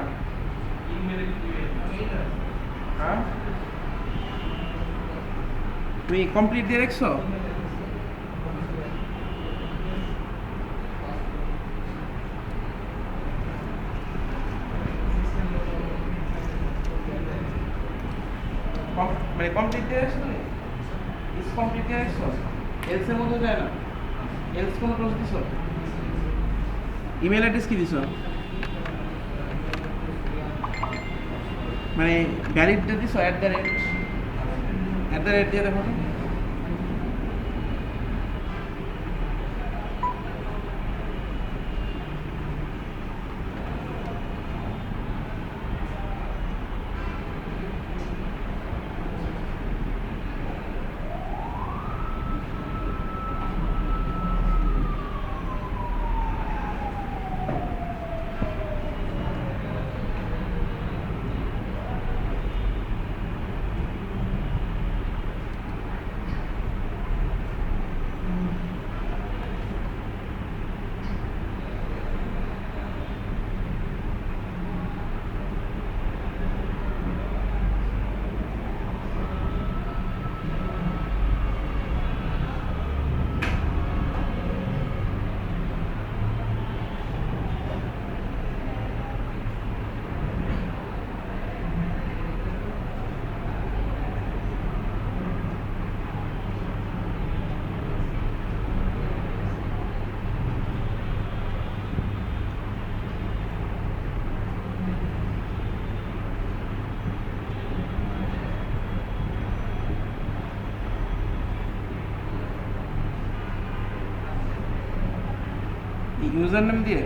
হ্যাঁ, তুমি কমপ্লিট দিয়ে দেখছো? মানে কমপ্লিট দিয়ে আসছো তুমি? ইস কমপ্লিট দিয়ে আসছো? এলস এর মধ্যে যায় না? এলস কোনো ক্লোজ দিছো? ইমেল অ্যাড্রেস কি দিছো? মানে ভ্যালিডটা দিছো @@? দিয়ে দেখো তো। ইউজার নেম দিয়ে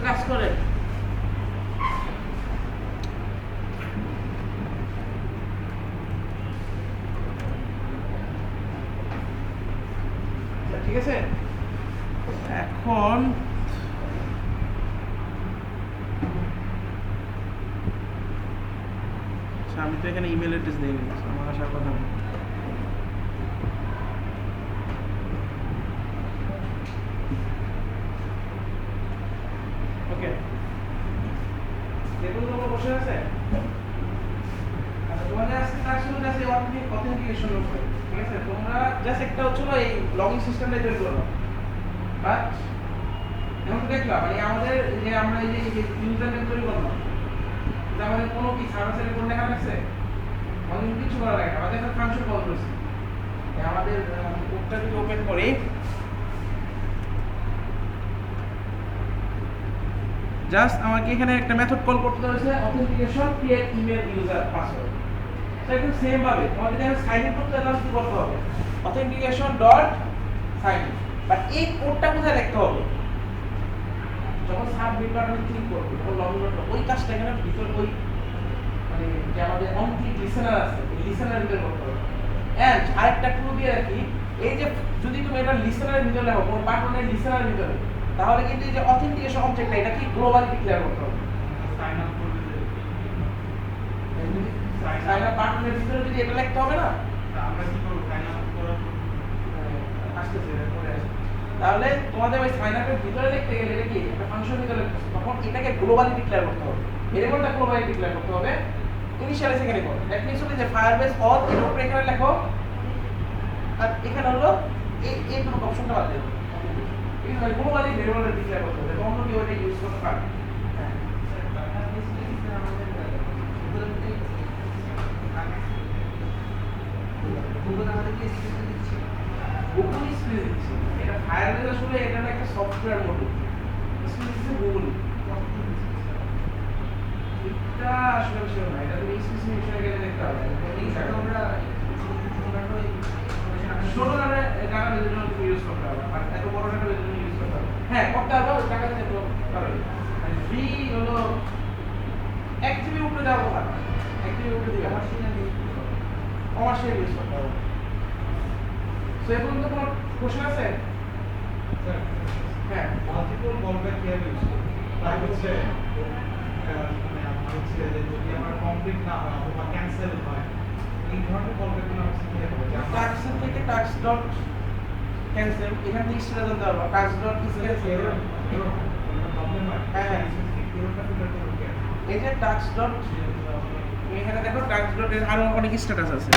কাজ করে। আচ্ছা, ঠিক আছে, এখন আচ্ছা, আমি তো এখানে ইমেল অ্যাড্রেস দিয়ে দিয়েছি, আমার আসার কথা না। ওকে, দেখুন তোমরা বসে আছে। আচ্ছা, তোমাদের আজকে কাজ শুরু আছে অথেন্টিকেশনের উপরে, ঠিক আছে? তোমরা জাস্ট একটা হচ্ছিল এই লগইন সিস্টেমটা তৈরি করো, বাট এখন দেখলাম মানে আমাদের যে আমরা এই যে ইউজার নেম তৈরি করলাম, এটা আমাদের কোনো কি সার্ভার সাইডে কোনো লেখা আছে? আমাদের কিছু করা লাগে না, আমাদের একটা ফাংশন কল করছি। আমাদের কোডটা যদি ওপেন করি, জাস্ট আমাকে এখানে একটা মেথড কল করতে হয়েছে, authentication create email user password. সেটা একদম সেম ভাবে তোমাদের এখানে সাইন ইন করতে হলে কি করতে হবে? Authentication dot sign in. But এই কোডটা কোথায় লিখতে হবে? যখন সাবমিট বাটনে ক্লিক করবে তখন লগইন করতে ওই কাজটা এখানে ভিতর ওই মানে যে আমাদের অন ক্লিক লিসেনার আছে, এই লিসেনারের ভিতরে করতে হবে। এন্ড আরেকটা ক্লু দিয়ে রাখি, এই যে যদি তুমি এটা লিসেনারের ভিতরে লেখো, কোন বাটনের লিসেনারের ভিতরে, তাহলে কিন্তু এই যে অথেন্টিকেশন অবজেক্টটা এটা কি গ্লোবালি ডিক্লেয়ার করতে হবে। সাইন আপ করবে যে সাইন আপ বাটনের ভিতরে যদি এটা লিখতে হবে না, আমরা কি করব? সাইন আপ করার আসতেছে এটা পরে আসবে। তাহলে তোমাদের ওই সাইন আপের ভিতরে লিখতে গেলে এটা কি একটা ফাংশন ভিতরে তখন এটাকে গ্লোবালি ডিক্লেয়ার করতে হবে, ভেরিয়েবলটা গ্লোবালি ডিক্লেয়ার করতে হবে। ইনিশিয়ালি সেখানে করো, দ্যাট মিন্স হলো যে ফায়ারবেস অল এর উপরে এখানে লেখো, আর এখানে হলো এই দুটো অপশনটা বাদ দেবে। এই মানে গ্লোবালি ভেরিয়েবলটা ডিক্লেয়ার করতে হবে, অন্য কেউ এটা ইউজ করতে পারে। হ্যাঁ, গুগল আমাদেরকে স্ক্রিনে দিচ্ছে। গুগল স্ক্রিন দিচ্ছে, এটা ফায়ারবেস আসলে এটা একটা সফটওয়্যার মডেল, স্ক্রিন দিচ্ছে গুগল। এটা আসলে বিষয় না, এটা তুমি স্পেসিফিকেশনে গেলে দেখতে হবে। এই সাথে আমরা ছোটখাটো ছোট টাকা বের জন্য তুমি ইউজ করতে হবে, আর এত বড় টাকা বের জন্য ইউজ করতে হবে। হ্যাঁ, করতে হবে, ওই টাকা দিতে তো পারবে। মানে ফ্রি হলো 1 জিবি উপরে দেওয়ার কথা না, 1 জিবি উপরে দিবে কমার্শিয়াল ইউজ করতে হবে। সো এই পর্যন্ত কোনো কোশ্চেন আছে? স্যার হ্যাঁ, মাল্টিপল কলব্যাক কিভাবে ইউজ করব? তাই হচ্ছে মানে আপনার হচ্ছে যে যদি আমার কমপ্লিট না হয় অথবা ক্যান্সেল হয়, এই ধরনের কলব্যাকগুলো আমরা কিভাবে করব? যে আমরা টাস্ক থেকে টাস্ক ডট ক্যান্সেল, এখান থেকে সেটা জানতে পারবো। Task dot is cancel, problem হয় হ্যাঁ। এররটা ফিল্টার করব কি? এই যে টাস্ক ডট, তুমি এখানে দেখো টাস্ক ডট এর আরো অনেক স্ট্যাটাস আছে।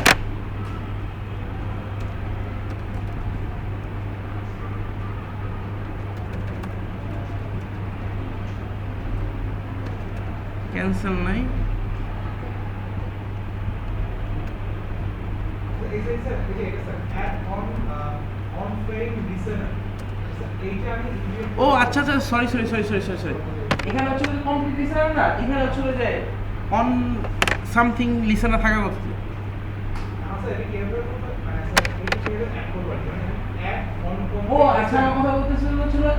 ক্যান্সেল নাই, এই যে স্যার এই যে এটা স্যার অ্যাড অন ফেইং লিসেনার, এইটা আমি ও আচ্ছা আচ্ছা, sorry sorry sorry sorry sorry sorry, এখানে হচ্ছে যে কমপ্লিট লিসেনার না, এখানে হচ্ছে যে অন সামথিং লিসেনার থাকা কথা। আচ্ছা এটা কিভাবে করব? মানে স্যার এটা কিভাবে অ্যাড করব? মানে অ্যাড অন ও আচ্ছা, আমার কথা বলতেছিল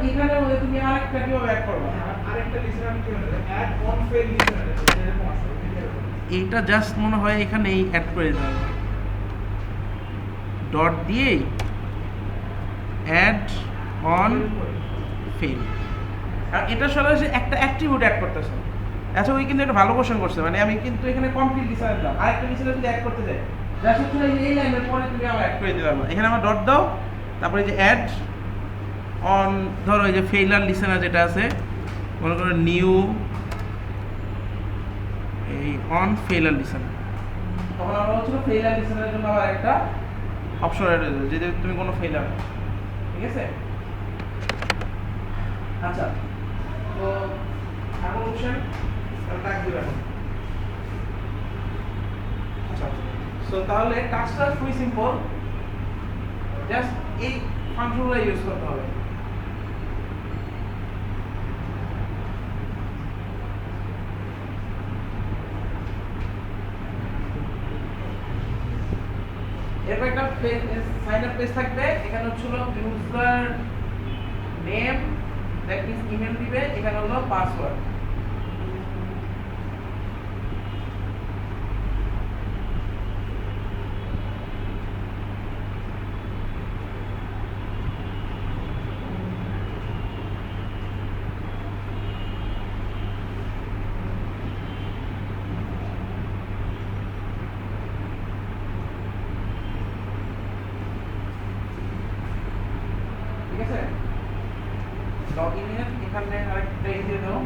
এখানে ওই তুমি আরেকটা কিভাবে অ্যাড করবে। আরেকটা লিসেনার আমি কিভাবে অ্যাড অন ফেইং লিসেনার এরকম আছে এটা কিভাবে করব? এইটা জাস্ট মনে হয় এখানেই অ্যাড করে দিতে হবে, ডট দিয়ে অ্যাড অন ফেল। আর এটা সরাসরি একটা অ্যাট্রিবিউট অ্যাড করতেছে। আচ্ছা, ওই কিন্তু একটা ভালো কোশ্চেন করছে, মানে আমি কিন্তু এখানে কমপ্লিট লিসেনার দিলাম, আরেকটা লিসেনার যদি অ্যাড করতে যাই, জাস্ট হচ্ছে এই লাইনের পরে তুমি আবার অ্যাড করে দিতে পারবে। এখানে আমার ডট দাও, তারপরে যে অ্যাড অন, ধরো এই যে ফেইলার লিসেনার যেটা আছে, মনে করো নিউ এই অন ফেইলার লিসেনার, তখন আমরা হচ্ছিল ফেইলার লিসেনারের জন্য আবার একটা অপশন অ্যাড হয়ে যাবে, যদি তুমি কোনো ফেইলার, ঠিক আছে? আচ্ছা, তো এখন অপশন টাস্ক দিবে এখন। আচ্ছা, সো তাহলে টাস্কটা খুবই সিম্পল, জাস্ট এই ফাংশনগুলো ইউজ করতে হবে। এরপর একটা সাইন আপ পেজ থাকবে, এখানে হচ্ছিল user name that means email দিবে, এখানে হলো পাসওয়ার্ড। ঠিক আছে, লগ ইনের এখানে আরেকটা দিয়ে দাও,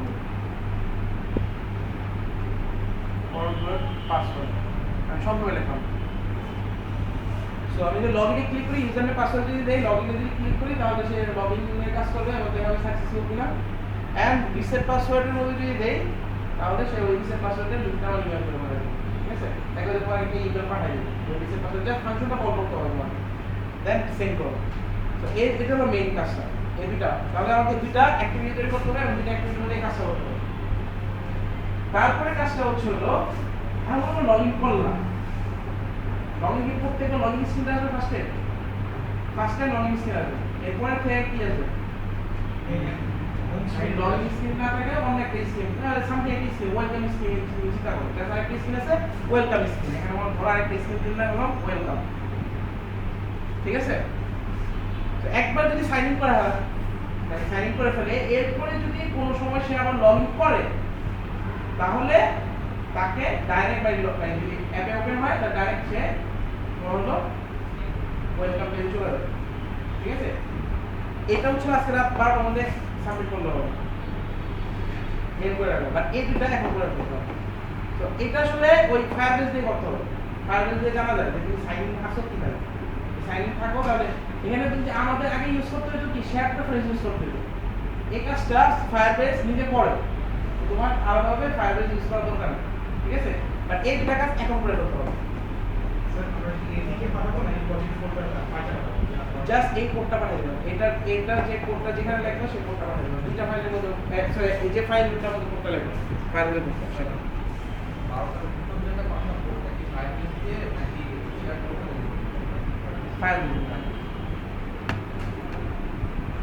ফরওয়ার্ড পাসওয়ার্ড, আমি সবগুলো লিখলাম। সো আমি যদি লগইনে ক্লিক করি, ইউজার নেম পাসওয়ার্ড যদি দেই, লগইনে যদি ক্লিক করি তাহলে সে লগইনের কাজ করবে এবং দেখাবে সাকসেসফুল কিনা। এন্ড রিসেট পাসওয়ার্ডের মধ্যে যদি দেই তাহলে সে ওই রিসেট পাসওয়ার্ডের লিংকটা আমার ইমেল করে পাঠাবে। ঠিক আছে, একবার পরে একটা ইমেল পাঠাই দিবে, ওই রিসেট পাসওয়ার্ড যা ফাংশনটা কল করতে হবে তোমার, দেন সেন্ড করো। তো এটা হলো মেইন কাজটা, এই দুইটা। তাহলে আমাকে দুইটা অ্যাক্টিভিটি তৈরি করতে হবে এবং দুইটা অ্যাক্টিভিটির মধ্যে এই কাজটা করতে হবে। তারপরে কাজটা হচ্ছে হলো আমরা লগইন করলাম, লগইন করতে গেলে লগইন স্ক্রিনটা আসবে ফার্স্টে লগইন স্ক্রিন আসবে, এরপরে থেকে কি আসবে এই লগইন স্ক্রিন না থাকে অন্য একটা স্ক্রিন, সামথিং একটা স্ক্রিন, ওয়েলকাম স্ক্রিন চিন্তা করো, তাহলে একটা স্ক্রিন আছে ওয়েলকাম স্ক্রিন, এখানে আমরা ধরো আরেকটা স্ক্রিন দিলাম এবং ওয়েলকাম। ঠিক আছে, তো একবার যদি সাইন ইন করা হয়, সাইন ইন করে ফেলে, এরপরে যদি কোনো সময় সে আবার লগ ইন করে তাহলে তাকে ডাইরেক্ট বাই যদি অ্যাপে ওপেন হয় তাহলে ডাইরেক্ট সে হলো ওয়েলকাম পেজ চলে যাবে। ঠিক আছে, এটা হচ্ছে আজকে রাত 12টার মধ্যে সাবমিট করলে হবে, এর করে রাখবো, বাট এই দুটা এখন করে রাখতে হবে। তো এটা আসলে ওই ফায়ারবেস দিয়ে করতে হবে, ফায়ারবেস দিয়ে জানা যায় যে তুমি সাইন ইন আসো কি না, সাইন ইন থাকো। তাহলে এখানে কিন্তু আমাদের আগে ইউজ করতে হতো কি শেয়ার প্রেফারেন্স ইউজ করতে হতো, এই কাজটা ফায়ারবেস নিজে করে, তোমার আলাদাভাবে ফায়ারবেস ইউজ করার দরকার নেই। ঠিক আছে, বাট এই দুটা কাজ এখন করে করতে হবে। স্যার আমরা কি এদিকে পাঠাবো না এই প্রজেক্ট ফোল্ডারটা পাঠাবো? জাস্ট এই কোডটা পাঠিয়ে দেবেন, এটা যে কোডটা যেখানে লেখা সেই কোডটা পাঠিয়ে দেবেন, দুইটা ফাইলের মধ্যে সরি এই যে ফাইলটার মধ্যে কোডটা লেখা ফাইলের মধ্যে সেটা 12টার ভিতর যেটা পাঠাবো ওটা কি ফাইল দিয়ে নাকি শেয়ার করব? ফাইল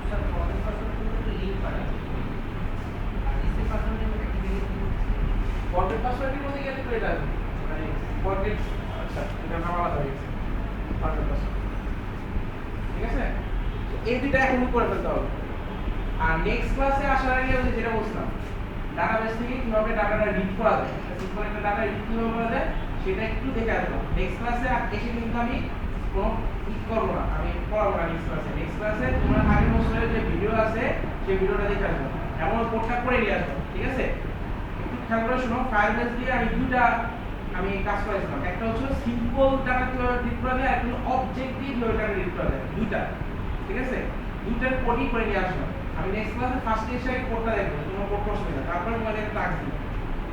স্যার ফরওয়ার্ড পাসওয়ার্ড তো লিংক পাঠাবো, আর রিসেট পাসওয়ার্ডের অ্যাক্টিভিটি ফরগেট পাসওয়ার্ডের মধ্যে গেলে তো এটা আসবে, মানে ফরগেট, আচ্ছা এটা নাম আলাদা হয়ে গেছে ফরগেট পাসওয়ার্ড। ঠিক আছে, তো এই দুইটা এখনই করে ফেলতে হবে। আর নেক্সট ক্লাসে আসার আগে আমি যেটা বলছিলাম ডাটাবেস থেকে কিভাবে ডাটাটা রিড করা যায়, সিম্পল একটা ডাটা রিড কিভাবে করা যায় সেটা একটু দেখে আসবো। নেক্সট ক্লাসে এসে কিন্তু আমি কোনো ঠিক করবো না, আমি পড়াবো না নেক্সট ক্লাসে। নেক্সট ক্লাসে তোমার আগের বছরের যে ভিডিও আছে সেই ভিডিওটা দেখে আসবো, এমন কোডটা করে নিয়ে আসবো। ঠিক আছে, একটু খেয়াল করে শোনো, ফায়ারবেস দিয়ে আমি দুইটা আমি কাজ করেছিলাম, একটা হচ্ছে সিম্পল ডাটা কিভাবে রিড করা যায়, আর একটা অবজেক্টিভ ডাটা রিড করা যায়, দুইটা। ঠিক আছে, দুইটার কোডই করে নিয়ে আসলাম। আমি নেক্সট ক্লাসে ফার্স্টে এসে কোডটা দেখবো, তোমার কোড অসুবিধা, তারপরে তোমাদের একটা টাস্ক দিই।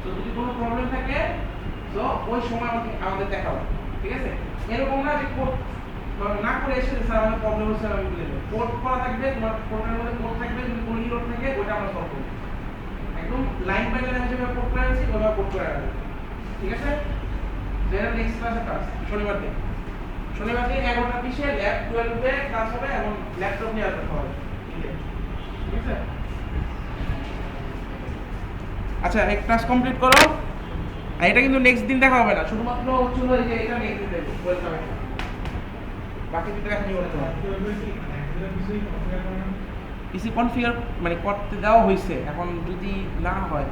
তো যদি কোনো প্রবলেম থাকে তো ওই সময় আমাদের দেখাবো। ঠিক আছে, এরকম না যে কোড না করে এসে স্যার আমাদের প্রবলেম হচ্ছে আমি বলে দেবো, কোড করা থাকবে, তোমার কোডের মধ্যে কোড থাকবে, যদি কোনো ইরর থাকে ওটা আমরা সলভ করবো, একদম লাইন বাই লাইন যেভাবে কোড করে আনছি ওইভাবে কোড করে রাখবো। ঠিক আছে, যেটা নেক্সট ক্লাসের কাজ শনিবার দিন, শনিবার দিন 11টা 20-এ ল্যাব 12-এ ক্লাস হবে এবং ল্যাপটপ নিয়ে আসতে হবে। ঠিক আছে, আচ্ছা এক ক্লাস কমপ্লিট করো, আর এটা কিন্তু নেক্সট দিন দেখা হবে না, শুধুমাত্র হচ্ছে এই যে এটা নেক্সট দিন দেখো ওয়েলকাম, বাকি দুটো এখন করতে হবে। পিসি কনফিগার মানে করতে দেওয়া হয়েছে, এখন যদি না হয়